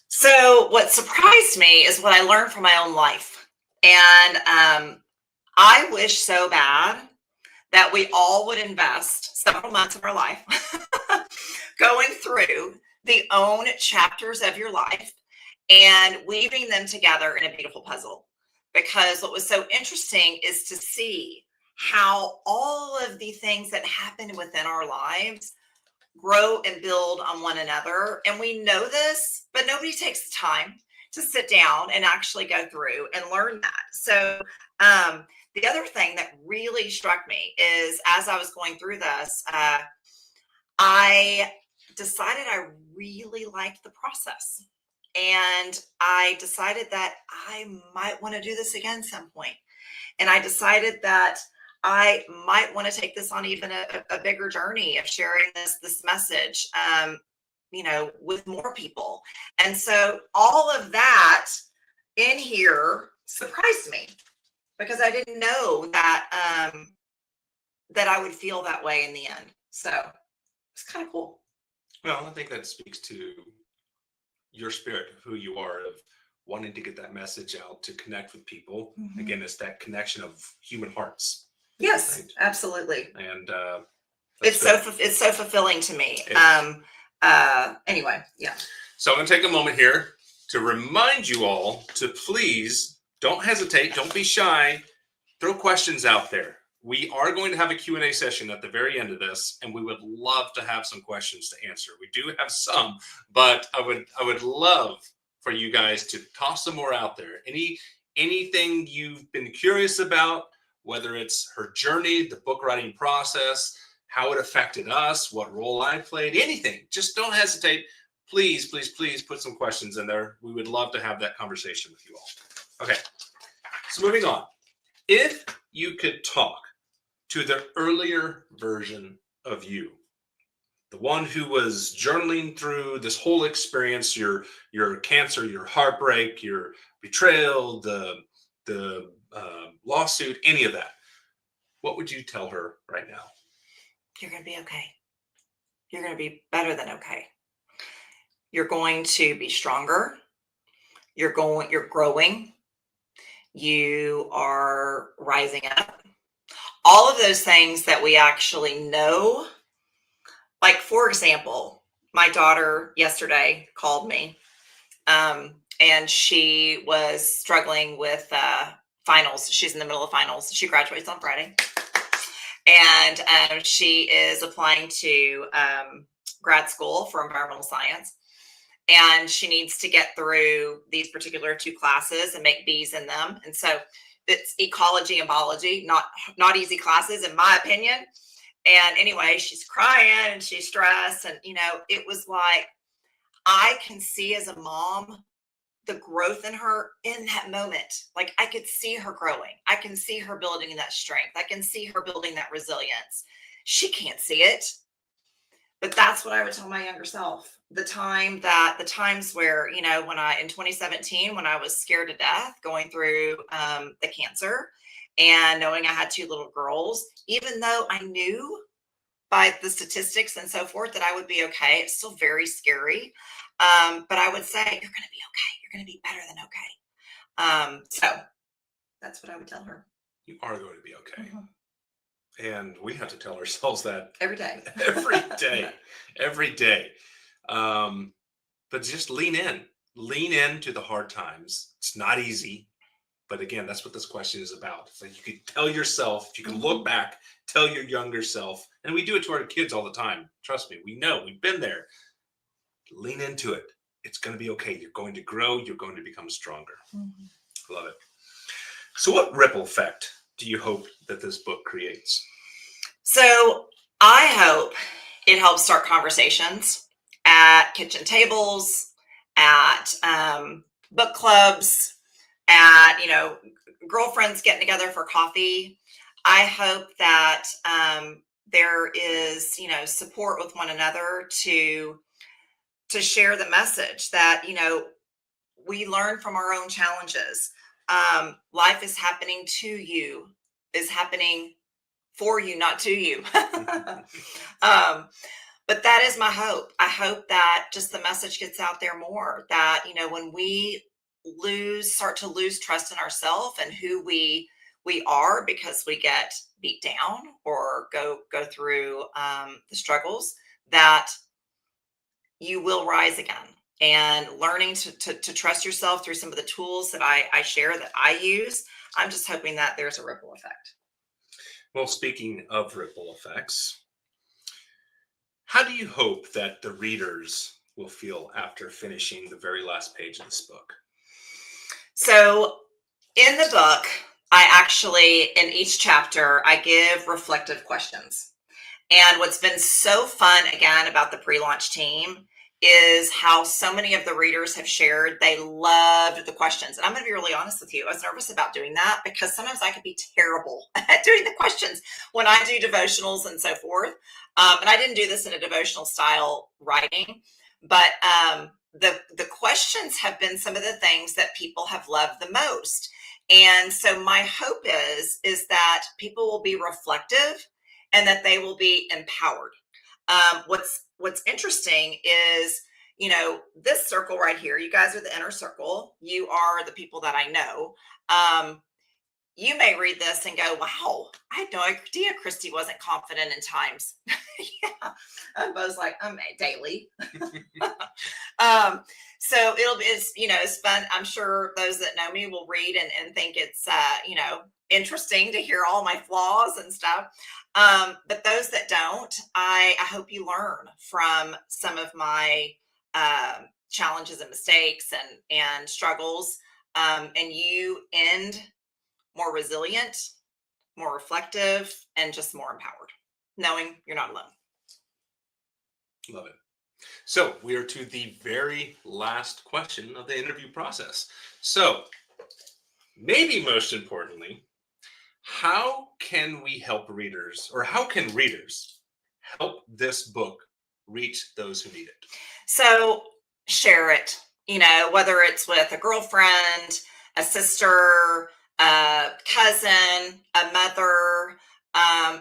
So what surprised me is what I learned from my own life. And I wish so bad that we all would invest several months of our life going through the own chapters of your life and weaving them together in a beautiful puzzle. Because what was so interesting is to see how all of the things that happen within our lives grow and build on one another. And we know this, but nobody takes the time to sit down and actually go through and learn that. So the other thing that really struck me is as I was going through this, I decided I really liked the process. And I decided that I might want to do this again some point. And I decided that I might want to take this on even a bigger journey of sharing this message, with more people. And so all of that in here surprised me because I didn't know that I would feel that way in the end. So it's kind of cool. Well, I think that speaks to your spirit of who you are, of wanting to get that message out to connect with people. Mhm. Again, it's that connection of human hearts. Yes, Right. absolutely. And It's it's so fulfilling to me. Anyway, yeah. So I'm going to take a moment here to remind you all to please don't hesitate, don't be shy, throw questions out there. We are going to have a Q&A session at the very end of this, and we would love to have some questions to answer. We do have some, but I would love for you guys to toss some more out there. Anything you've been curious about, whether it's her journey, the book writing process, how it affected us, what role I played, anything, just don't hesitate. Please, please, please put some questions in there. We would love to have that conversation with you all. Okay, so moving on. If you could talk to the earlier version of you, the one who was journaling through this whole experience, your cancer, your heartbreak, your betrayal, the lawsuit, any of that, what would you tell her right now? You're going to be okay. You're going to be better than okay. You're going to be stronger. You're growing. You are rising up. All of those things that we actually know. Like, for example, my daughter yesterday called me, and she was struggling with finals. She's in the middle of finals. She graduates on Friday. And she is applying to grad school for environmental science. And she needs to get through these particular 2 classes and make B's in them. And so it's ecology and biology, not easy classes, in my opinion. And anyway, she's crying and she's stressed. And, it was like, I can see as a mom the growth in her in that moment. Like, I could see her growing. I can see her building that strength. I can see her building that resilience. She can't see it, but that's what I would tell my younger self. The times where, in 2017, when I was scared to death going through the cancer and knowing I had 2 little girls, even though I knew by the statistics and so forth that I would be okay, it's still very scary. But I would say, you're going to be okay. You're going to be better than okay. So that's what I would tell her. You are going to be okay. Mhm. And we have to tell ourselves that Every day. every day. But just lean into the hard times. It's not easy, but again, that's what this question is about. So you could tell yourself, if you can look back, tell your younger self, and we do it to our kids all the time. Trust me, we know, we've been there. Lean into it. It's going to be okay. You're going to grow. You're going to become stronger. Mm-hmm. Love it. So what ripple effect do you hope that this book creates? So I hope it helps start conversations at kitchen tables, at book clubs, at, girlfriends getting together for coffee. I hope that there is, support with one another to share the message that, we learn from our own challenges. Life is happening to you, is happening for you, not to you. But that is my hope. I hope that just the message gets out there more, that, when we start to lose trust in ourselves and who we are because we get beat down or go through the struggles, that you will rise again. And learning to trust yourself through some of the tools that I share, that I use, I'm just hoping that there's a ripple effect. Well, speaking of ripple effects, how do you hope that the readers will feel after finishing the very last page of this book? So in the book, I actually, in each chapter, I give reflective questions. And what's been so fun, again, about the pre-launch team is how so many of the readers have shared they loved the questions. And I'm going to be really honest with you. I was nervous about doing that because sometimes I could be terrible at doing the questions when I do devotionals and so forth. And I didn't do this in a devotional style writing, but the questions have been some of the things that people have loved the most. And so my hope is that people will be reflective and that they will be empowered. What's interesting is, this circle right here, you guys are the inner circle. You are the people that I know. You may read this and go, wow, I had no idea Christy wasn't confident in times. Yeah. And Bo's like, daily. So it's fun. I'm sure those that know me will read and think it's, interesting to hear all my flaws and stuff. But those that don't, I hope you learn from some of my challenges and mistakes and struggles, and you end more resilient, more reflective, and just more empowered, knowing you're not alone. Love it. So we are to the very last question of the interview process. So maybe most importantly, how can we help readers, or how can readers help this book reach those who need it? So share it, whether it's with a girlfriend, a sister, a cousin, a mother,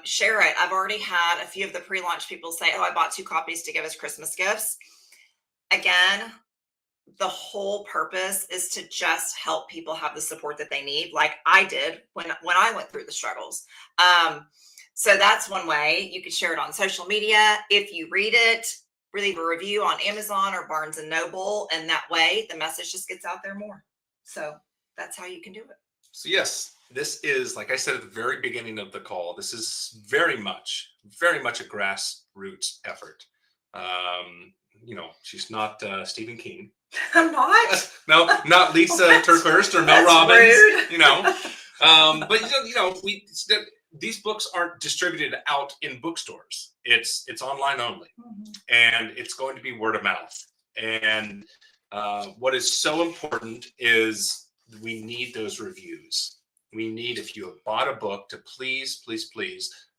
share it. I've already had a few of the pre-launch people say, oh, I bought 2 copies to give as Christmas gifts. Again, the whole purpose is to just help people have the support that they need, like I did when I went through the struggles. So that's one way. You could share it on social media. If you read it, leave a review on Amazon or Barnes and Noble, and that way the message just gets out there more. So that's how you can do it. So yes, this is, like I said at the very beginning of the call, this is very much a grassroots effort. She's not Stephen King. I'm not. No, not Lisa TerKeurst or Mel That's Robbins. rude. But these books aren't distributed out in bookstores. It's online only, and it's going to be word of mouth. And what is so important is we need those reviews. We need, if you have bought a book, to please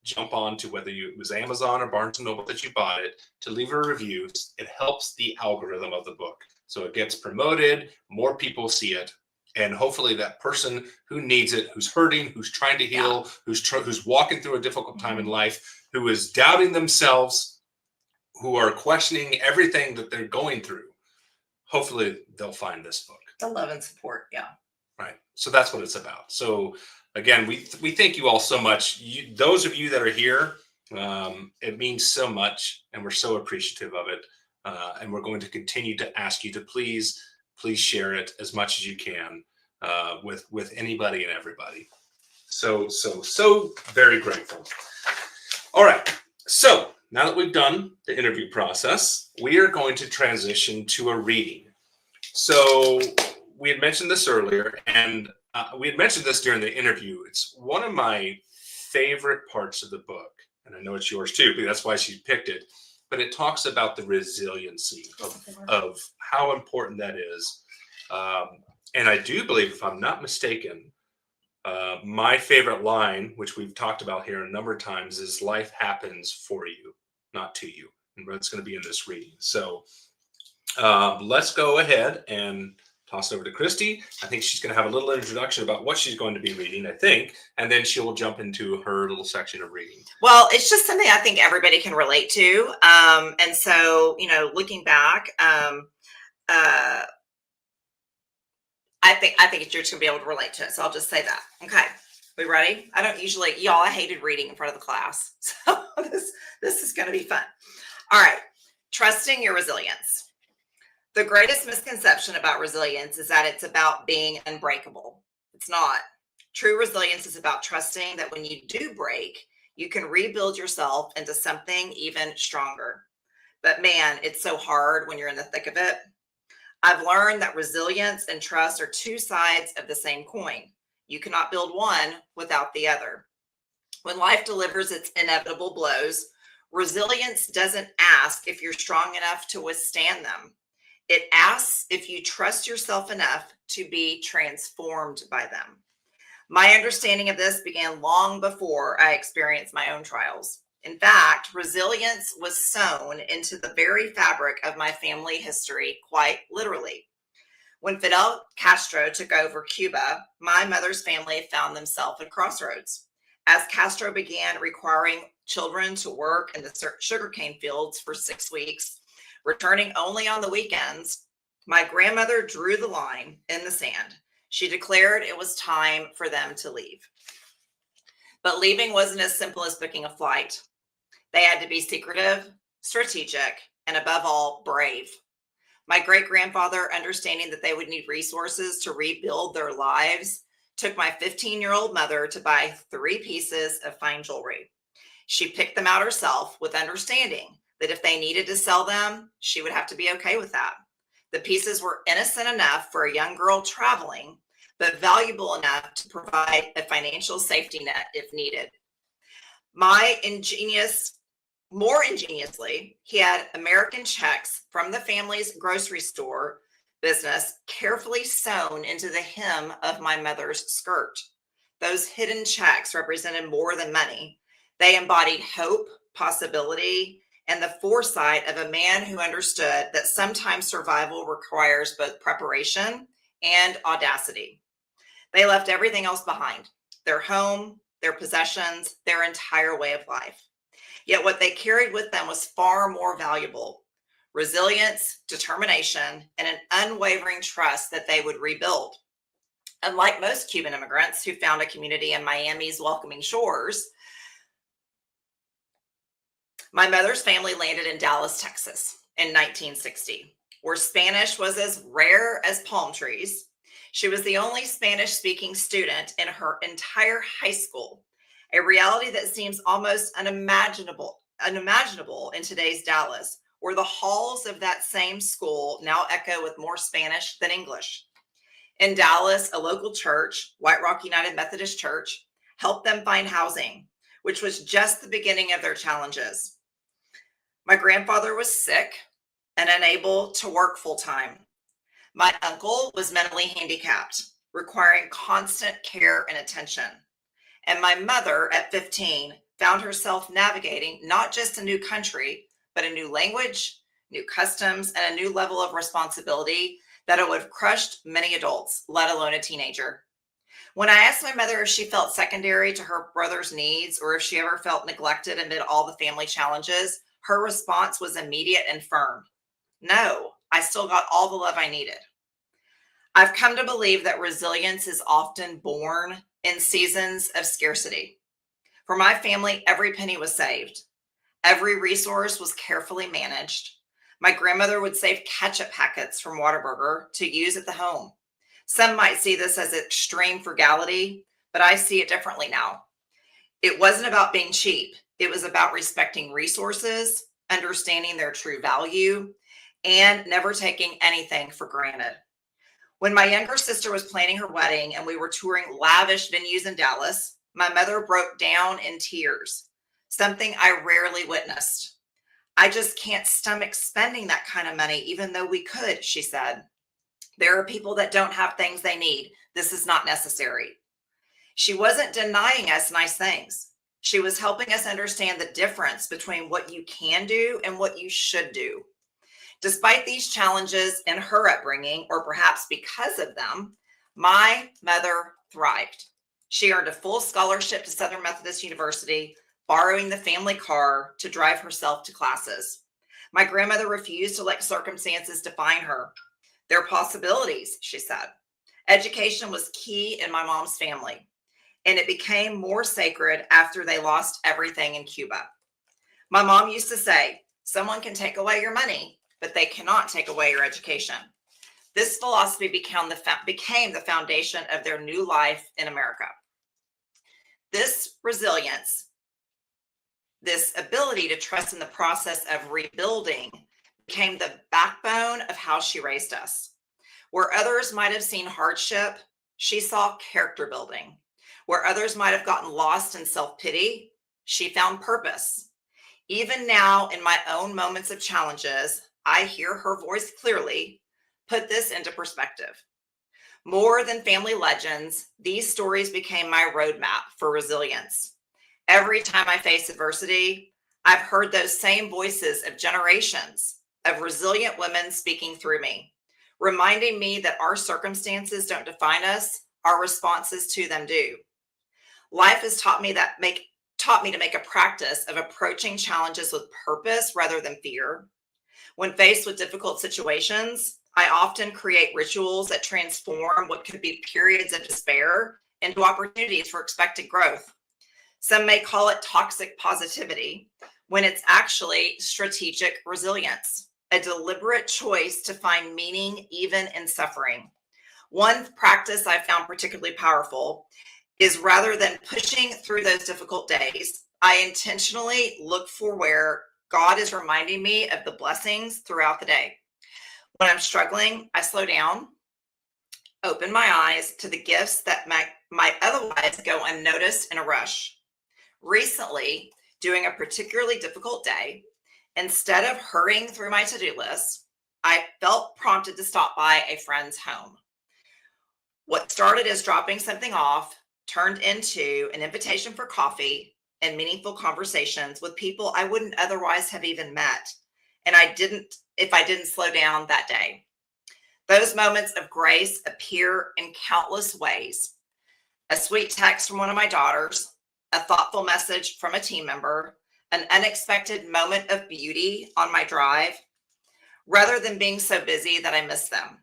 jump on to whether it was Amazon or Barnes & Noble that you bought it, to leave a review. It helps the algorithm of the book. So it gets promoted, more people see it, and hopefully that person who needs it, who's hurting, who's trying to heal, who's walking through a difficult time in life, who is doubting themselves, who are questioning everything that they're going through, hopefully they'll find this book. The love and support, yeah. Right. So that's what it's about. So again, we thank you all so much. Those of you that are here, it means so much, and we're so appreciative of it. And we're going to continue to ask you to please share it as much as you can with anybody and everybody. So very grateful. All right. So now that we've done the interview process, we are going to transition to a reading. So we had mentioned this earlier, and we had mentioned this during the interview. It's one of my favorite parts of the book, and I know it's yours too, because that's why she picked it. But it talks about the resiliency of how important that is. And I do believe, if I'm not mistaken, my favorite line, which we've talked about here a number of times, is life happens for you, not to you. And it's going to be in this reading. So let's go ahead and toss it over to Christy. I think she's going to have a little introduction about what she's going to be reading, I think, and then she'll jump into her little section of reading. Well, it's just something I think everybody can relate to. And so, looking back, I think you're just going to be able to relate to it. So I'll just say that. Okay. We ready? I don't usually, I hated reading in front of the class. So this is going to be fun. All right. Trusting your resilience. The greatest misconception about resilience is that it's about being unbreakable. It's not. True resilience is about trusting that when you do break, you can rebuild yourself into something even stronger. But man, it's so hard when you're in the thick of it. I've learned that resilience and trust are 2 sides of the same coin. You cannot build one without the other. When life delivers its inevitable blows, Resilience doesn't ask if you're strong enough to withstand them. It asks if you trust yourself enough to be transformed by them. My understanding of this began long before I experienced my own trials. In fact, resilience was sewn into the very fabric of my family history, quite literally. When Fidel Castro took over Cuba, my mother's family found themselves at crossroads. As Castro began requiring children to work in the sugarcane fields for 6 weeks, returning only on the weekends, my grandmother drew the line in the sand. She declared it was time for them to leave. But leaving wasn't as simple as booking a flight. They had to be secretive, strategic, and above all, brave. My great grandfather, understanding that they would need resources to rebuild their lives, took my 15-year-old mother to buy 3 pieces of fine jewelry. She picked them out herself with understanding that if they needed to sell them, she would have to be okay with that. The pieces were innocent enough for a young girl traveling, but valuable enough to provide a financial safety net if needed. More ingeniously, he had American checks from the family's grocery store business carefully sewn into the hem of my mother's skirt. Those hidden checks represented more than money. They embodied hope, possibility, and the foresight of a man who understood that sometimes survival requires both preparation and audacity. They left everything else behind: their home, their possessions, their entire way of life. Yet what they carried with them was far more valuable: resilience, determination, and an unwavering trust that they would rebuild. Unlike most Cuban immigrants who found a community in Miami's welcoming shores, my mother's family landed in Dallas, Texas in 1960, where Spanish was as rare as palm trees. She was the only Spanish-speaking student in her entire high school, a reality that seems almost unimaginable in today's Dallas, where the halls of that same school now echo with more Spanish than English. In Dallas, a local church, White Rock United Methodist Church, helped them find housing, which was just the beginning of their challenges. My grandfather was sick and unable to work full-time. My uncle was mentally handicapped, requiring constant care and attention. And my mother, at 15, found herself navigating not just a new country, but a new language, new customs, and a new level of responsibility that it would have crushed many adults, let alone a teenager. When I asked my mother if she felt secondary to her brother's needs or if she ever felt neglected amid all the family challenges, her response was immediate and firm. No, I still got all the love I needed. I've come to believe that resilience is often born in seasons of scarcity. For my family, every penny was saved. Every resource was carefully managed. My grandmother would save ketchup packets from Whataburger to use at the home. Some might see this as extreme frugality, but I see it differently now. It wasn't about being cheap. It was about respecting resources, understanding their true value, and never taking anything for granted. When my younger sister was planning her wedding and we were touring lavish venues in Dallas, my mother broke down in tears, something I rarely witnessed. I just can't stomach spending that kind of money, even though we could, she said. There are people that don't have things they need. This is not necessary. She wasn't denying us nice things. She was helping us understand the difference between what you can do and what you should do. Despite these challenges in her upbringing, or perhaps because of them, my mother thrived. She earned a full scholarship to Southern Methodist University, borrowing the family car to drive herself to classes. My grandmother refused to let circumstances define her. There are possibilities, she said. Education was key in my mom's family, and it became more sacred after they lost everything in Cuba. My mom used to say, someone can take away your money, but they cannot take away your education. This philosophy became the foundation of their new life in America. This resilience, this ability to trust in the process of rebuilding, became the backbone of how she raised us. Where others might have seen hardship, she saw character building. Where others might have gotten lost in self-pity, she found purpose. Even now, in my own moments of challenges, I hear her voice clearly put this into perspective. More than family legends, these stories became my roadmap for resilience. Every time I face adversity, I've heard those same voices of generations of resilient women speaking through me, reminding me that our circumstances don't define us, our responses to them do. Life has taught me to make a practice of approaching challenges with purpose rather than fear. When faced with difficult situations, I often create rituals that transform what could be periods of despair into opportunities for expected growth. Some may call it toxic positivity, when it's actually strategic resilience, a deliberate choice to find meaning even in suffering. One practice I found particularly powerful is, rather than pushing through those difficult days, I intentionally look for where God is reminding me of the blessings throughout the day. When I'm struggling, I slow down, open my eyes to the gifts that might otherwise go unnoticed in a rush. Recently, during a particularly difficult day, instead of hurrying through my to do list, I felt prompted to stop by a friend's home. What started as dropping something off turned into an invitation for coffee and meaningful conversations with people I wouldn't otherwise have even met. And I didn't, if I didn't slow down that day. Those moments of grace appear in countless ways. A sweet text from one of my daughters, a thoughtful message from a team member, an unexpected moment of beauty on my drive, rather than being so busy that I miss them.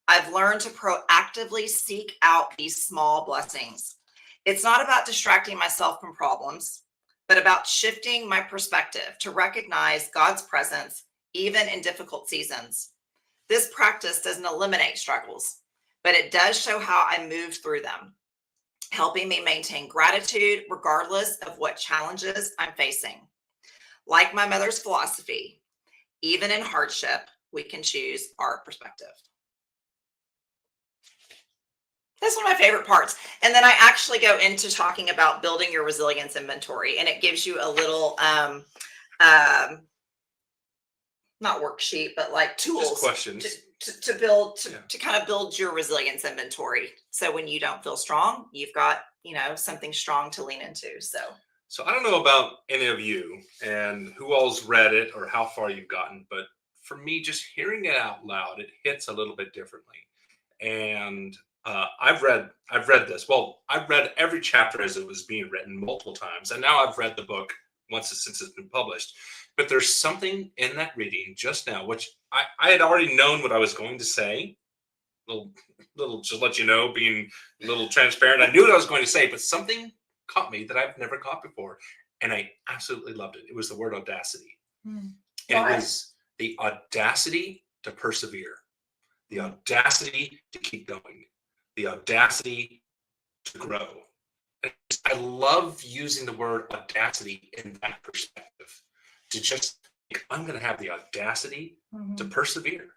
I've learned to proactively seek out these small blessings. It's not about distracting myself from problems, but about shifting my perspective to recognize God's presence even in difficult seasons. This practice doesn't eliminate struggles, but it does show how I move through them, helping me maintain gratitude regardless of what challenges I'm facing. Like my mother's philosophy, even in hardship, we can choose our perspective. That's one of my favorite parts. And then I actually go into talking about building your resilience inventory, and it gives you a little not worksheet, but like Just tools questions. to build Yeah. to kind of build your resilience inventory. So when you don't feel strong, you've got, something strong to lean into. So I don't know about any of you and who all's read it or how far you've gotten, but for me, just hearing it out loud, it hits a little bit differently. And I've read this. Well, I've read every chapter as it was being written multiple times, and now I've read the book since it's been published. But there's something in that reading just now, which I had already known what I was going to say. Little, little, just let you know, being a little transparent. I knew what I was going to say, but something caught me that I've never caught before, and I absolutely loved it. It was the word audacity. And it Why? was the audacity to persevere, the audacity to keep going, the audacity to grow. I love using the word audacity in that perspective, to just, I'm going to have the audacity to persevere.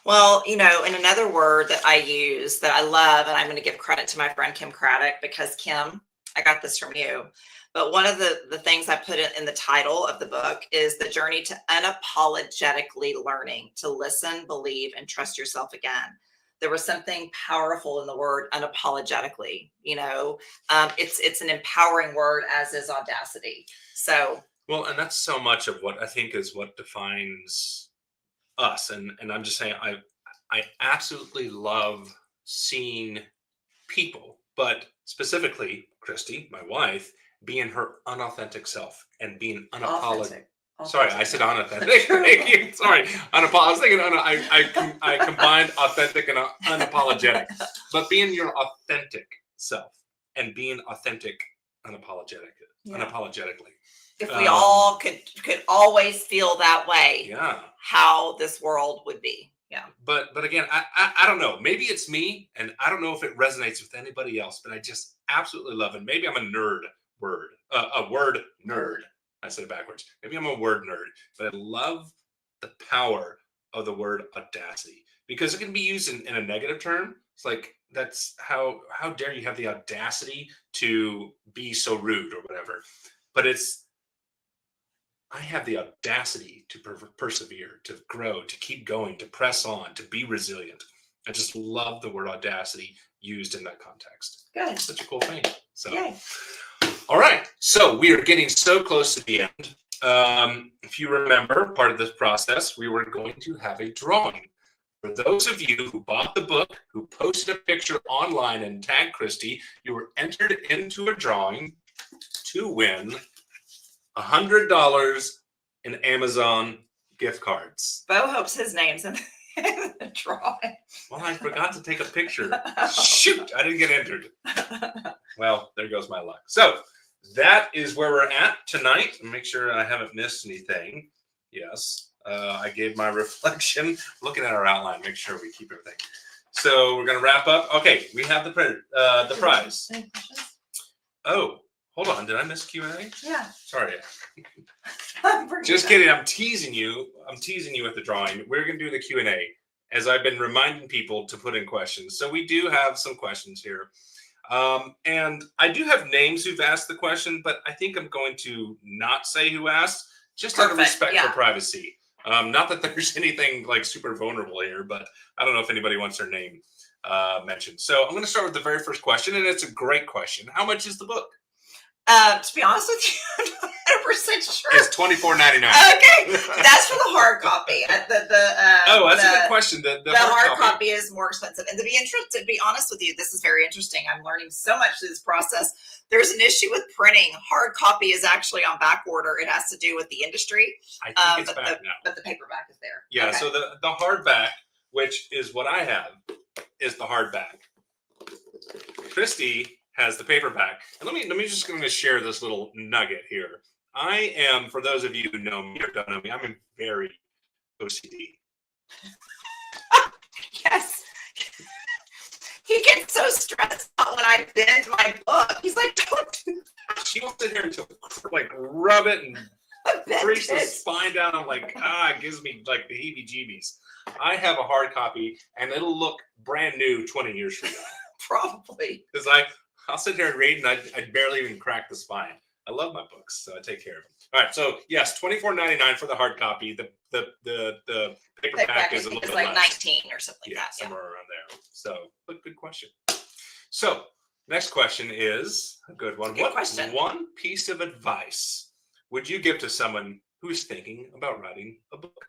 Well, and another word that I use that I love, and I'm going to give credit to my friend Kim Craddock, because Kim, I got this from you. But one of the things I put in the title of the book is the journey to unapologetically learning to listen, believe, and trust yourself again. There was something powerful in the word unapologetically. It's an empowering word, as is audacity. So, Well, and that's so much of what I think is what defines us. And I'm just saying, I absolutely love seeing people, but specifically Christy, my wife, being her unauthentic self and being unapologetic. Sorry, I said unauthentic. Thank you. Sorry, unapologetic. I was thinking I combined authentic and unapologetic, but being your authentic self and being authentic unapologetically. If we all could always feel that way, Yeah. how this world would be. Yeah. But again, I don't know. Maybe it's me, and I don't know if it resonates with anybody else. But I just absolutely love it. Maybe I'm a word nerd. I said it backwards. Maybe I'm a word nerd, but I love the power of the word audacity, because it can be used in a negative term. It's like, that's how dare you have the audacity to be so rude or whatever. But it's I have the audacity to persevere, to grow, to keep going, to press on, to be resilient. I just love the word audacity used in that context. Good. It's such a cool thing. So, Yay. all right. So we are getting so close to the end. If you remember, part of this process, we were going to have a drawing. For those of you who bought the book, who posted a picture online and tagged Christy, you were entered into a drawing to win $100 in Amazon gift cards. Bo hopes his name's in the drawing. Well, I forgot to take a picture. Shoot, I didn't get entered. Well, there goes my luck. So that is where we're at tonight. Make sure I haven't missed anything. Yes. I gave my reflection, looking at our outline, make sure we keep everything. So we're going to wrap up. Okay, we have the prize. Any questions? Oh, hold on. Did I miss Q&A? Yeah. Sorry. Just kidding. I'm teasing you. I'm teasing you with the drawing. We're going to do the Q&A, as I've been reminding people to put in questions. So we do have some questions here. And I do have names who've asked the question, but I think I'm going to not say who asked, just out of respect for privacy. Not that there's anything like super vulnerable here, but I don't know if anybody wants their name mentioned. So I'm going to start with the very first question, and it's a great question. How much is the book? To be honest with you, I'm not 100% sure. It's $24.99. Okay, that's for the hard copy. That's a good question. The hard copy is more expensive. And to be honest with you, this is very interesting. I'm learning so much through this process. There's an issue with printing. Hard copy is actually on back order. It has to do with the industry. I think it's back now. But the paperback is there. Yeah, okay. So the hardback, which is what I have, is the hardback. Christy has the paperback. And let me just going to share this little nugget here. I am, for those of you who know me or don't know me, I'm very OCD. Yes. He gets so stressed out when I bend my book. He's like, don't do that. She will sit here and like rub it and crease the spine down. I'm like, it gives me like the heebie-jeebies. I have a hard copy, and it'll look brand new 20 years from now. Probably. Because I'll sit here and read, and I barely even crack the spine. I love my books, so I take care of them. All right, so yes, $24.99 for the hard copy. The paperback is a little bit like less. 19 or something like that. Somewhere around there. So, good question. So, next question is a good one. Good question. One piece of advice would you give to someone who's thinking about writing a book?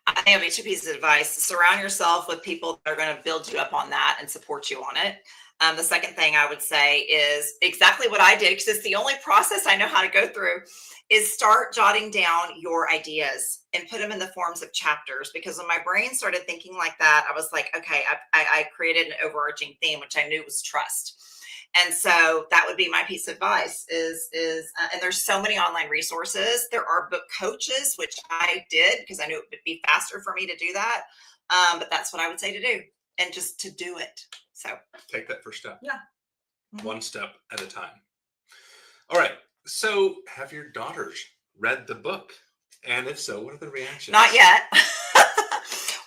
I have two pieces of advice. Surround yourself with people that are going to build you up on that and support you on it. The second thing I would say is exactly what I did, because it's the only process I know how to go through, is start jotting down your ideas and put them in the forms of chapters. Because when my brain started thinking like that, I was like, okay, I created an overarching theme, which I knew was trust. And so that would be my piece of advice is and there's so many online resources. There are book coaches, which I did because I knew it would be faster for me to do that. But that's what I would say to do, and just to do it. So take that first step. Yeah. Mm-hmm. One step at a time. All right. So have your daughters read the book? And if so, what are the reactions? Not yet.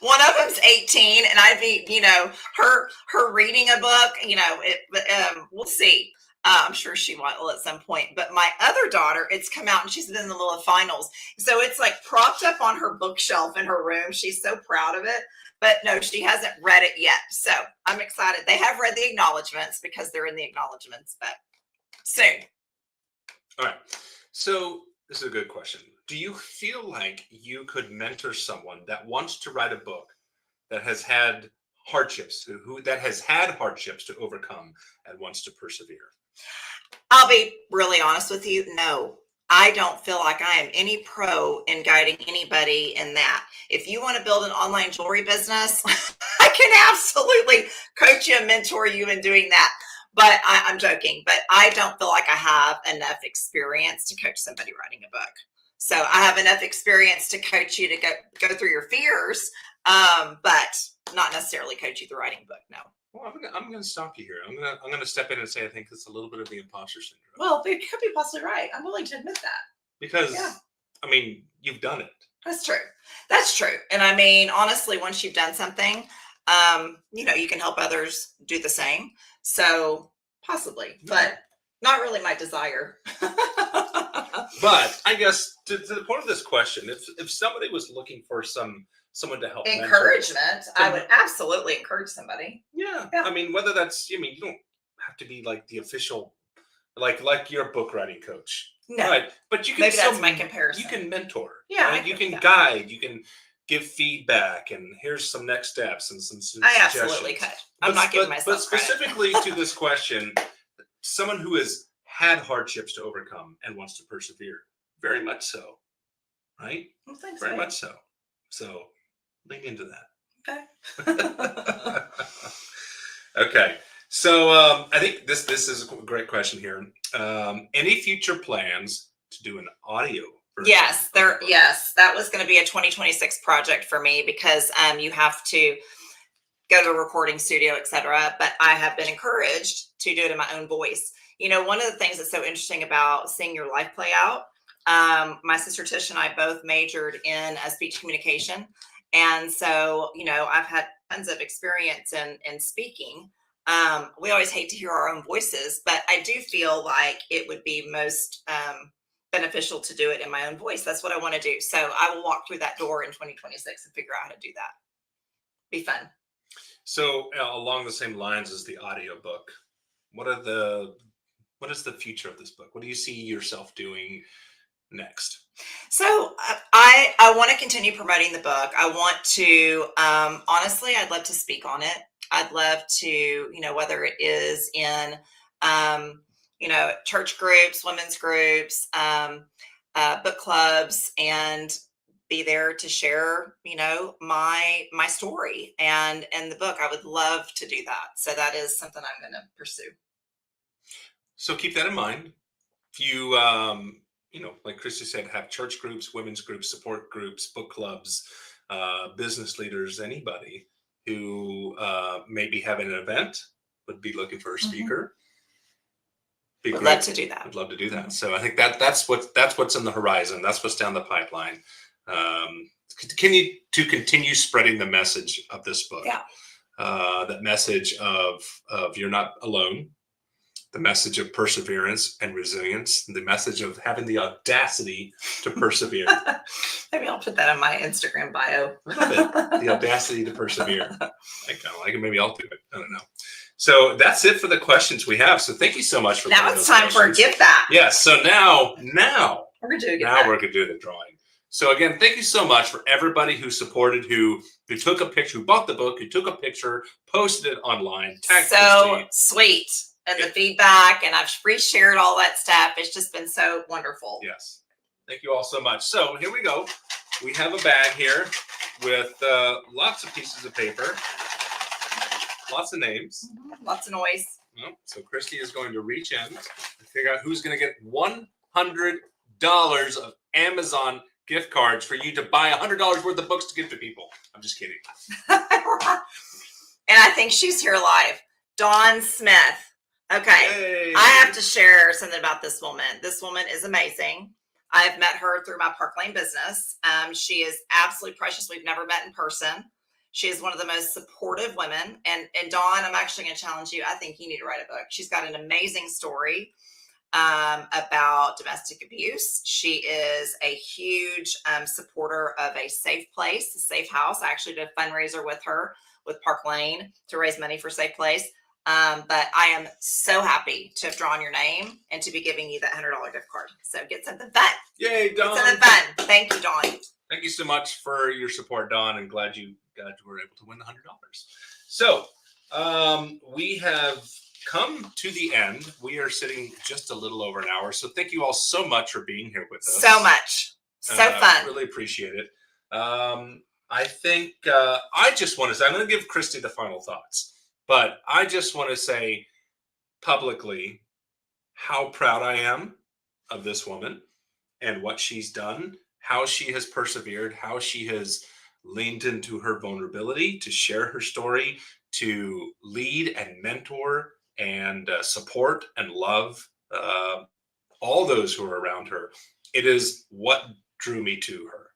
One of them's 18, and I'd be, her reading a book, we'll see. I'm sure she will at some point. But my other daughter, it's come out, and she's been in the middle of finals. So it's like propped up on her bookshelf in her room. She's so proud of it. But no, she hasn't read it yet. So I'm excited. They have read the acknowledgments because they're in the acknowledgments, but soon. All right. So this is a good question. Do you feel like you could mentor someone that wants to write a book that has had hardships, that has had hardships to overcome and wants to persevere? I'll be really honest with you. No, I don't feel like I am any pro in guiding anybody in that. If you want to build an online jewelry business, I can absolutely coach you and mentor you in doing that. But I'm joking. But I don't feel like I have enough experience to coach somebody writing a book. So I have enough experience to coach you to go through your fears, but not necessarily coach you through writing a book. No. Well, I'm going to stop you here. I'm going to step in and say I think it's a little bit of the imposter syndrome. Well, you could be possibly right. I'm willing to admit that. Because, I mean, you've done it. That's true. That's true. And I mean, honestly, once you've done something, you can help others do the same. So possibly, but not really my desire. But I guess to the point of this question, if somebody was looking for someone to help mentor, Encouragement. I would absolutely encourage somebody. yeah. Yeah. I mean, whether that's, I mean, you don't have to be like the official, like your book writing coach, No, right? But you can maybe that's still, my comparison. you can mentor. Yeah, I right? You can- can yeah. guide. You can give feedback, and here's some next steps and some I suggestions. absolutely could. I'm not giving myself But credit. specifically to this question, someone who has had hardships to overcome and wants to persevere, very much so, right? Well, thanks, Very babe. much so. So lean into that. Okay. Okay. So I think this is a great question here. Any future plans to do an audio version? Yes, of the book? yes, that was going to be a 2026 project for me because you have to go to a recording studio, etc. But I have been encouraged to do it in my own voice. You know, one of the things that's so interesting about seeing your life play out, my sister Tish and I both majored in speech communication. And so, you know, I've had tons of experience in speaking. We always hate to hear our own voices, but I do feel like it would be most beneficial to do it in my own voice. That's what I want to do. So I will walk through that door in 2026 and figure out how to do that. Be fun. So along the same lines as the audiobook, what is the future of this book? What do you see yourself doing next? So I want to continue promoting the book. I want to, honestly, I'd love to speak on it. I'd love to, you know, whether it is in, you know, church groups, women's groups, book clubs, and be there to share, you know, my story and the book. I would love to do that. So that is something I'm going to pursue. So keep that in mind. If you, you know, like Christy said, have church groups, women's groups, support groups, book clubs, business leaders, anybody who maybe have an event, would be looking for a speaker. Be Would great. love to do that. Would love to do that. So I think that's what's in the horizon. That's what's down the pipeline. Continue spreading the message of this book. Yeah. That message of you're not alone. The message of perseverance and resilience. The message of having the audacity to persevere. Maybe I'll put that on my Instagram bio. Love it. The audacity to persevere. I kind of like it. Maybe I'll do it. I don't know. So that's it for the questions we have. So thank you so much for Now putting it's those time for a questions. give back. Yes. So now We're gonna do a give now back. we're gonna do the drawing. So again, thank you so much for everybody who supported, who took a picture, who bought the book, who took a picture, posted it online, tagged So Christy. sweet. And the feedback, and I've reshared all that stuff. It's just been so wonderful. Yes. Thank you all so much. So here we go. We have a bag here with lots of pieces of paper, lots of names. Lots of noise. So Christy is going to reach in and figure out who's going to get $100 of Amazon gift cards for you to buy $100 worth of books to give to people. I'm just kidding. And I think she's here live. Dawn Smith. Okay. Hey. I have to share something about this woman. This woman is amazing. I've met her through my Park Lane business. She is absolutely precious. We've never met in person. She is one of the most supportive women. And Dawn, I'm actually going to challenge you. I think you need to write a book. She's got an amazing story about domestic abuse. She is a huge supporter of a safe place, a safe house. I actually did a fundraiser with her with Park Lane to raise money for Safe Place. But I am so happy to have drawn your name and to be giving you that $100 gift card. So get something fun. Yay, Dawn. Get something fun. Thank you, Dawn. Thank you so much for your support, Dawn, and glad you were able to win the $100. So we have come to the end. We are sitting just a little over an hour. So thank you all so much for being here with us. So much. So fun. Really appreciate it. I think I just want to say, I'm going to give Christy the final thoughts, but I just want to say publicly how proud I am of this woman and what she's done, how she has persevered, how she has leaned into her vulnerability to share her story, to lead and mentor and support and love all those who are around her. It is what drew me to her.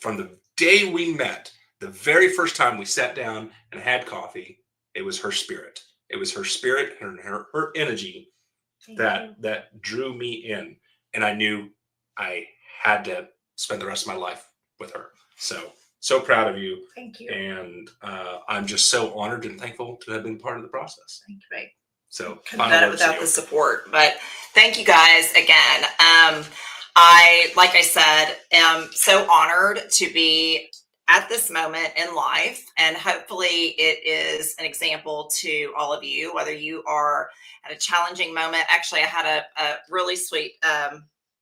From the day we met, the very first time we sat down and had coffee, it was her spirit. It was her spirit and her energy that drew me in. And I knew I had to spend the rest of my life with her. So proud of you. Thank you. And I'm just so honored and thankful to have been part of the process. Thank you, babe. So Couldn't have done it without the support, but thank you guys again. Like I said, am so honored to be at this moment in life, and hopefully it is an example to all of you, whether you are at a challenging moment. Actually, I had a really sweet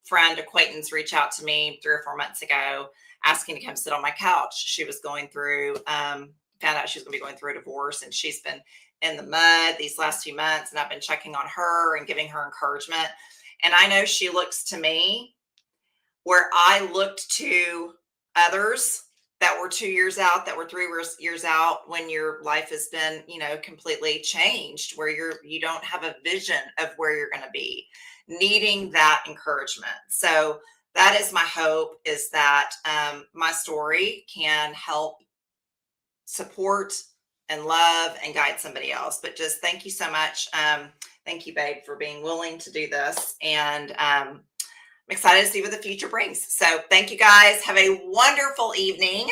friend, acquaintance reach out to me 3 or 4 months ago asking to come sit on my couch. She was going through, found out she was going to be going through a divorce, and she's been in the mud these last few months, and I've been checking on her and giving her encouragement. And I know she looks to me where I looked to others that were 2 years out, that were 3 years out, when your life has been, completely changed, where you don't have a vision of where you're going to be, needing that encouragement. So that is my hope, is that my story can help support and love and guide somebody else. But just thank you so much. Thank you, babe, for being willing to do this. And I'm excited to see what the future brings. So thank you guys. Have a wonderful evening.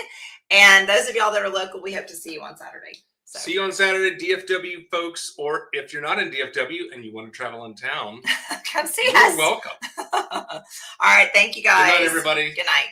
And those of y'all that are local, we hope to see you on Saturday. So. See you on Saturday, DFW folks. Or if you're not in DFW and you want to travel in town, come see you're us. welcome. All right. Thank you guys. Good night, everybody. Good night.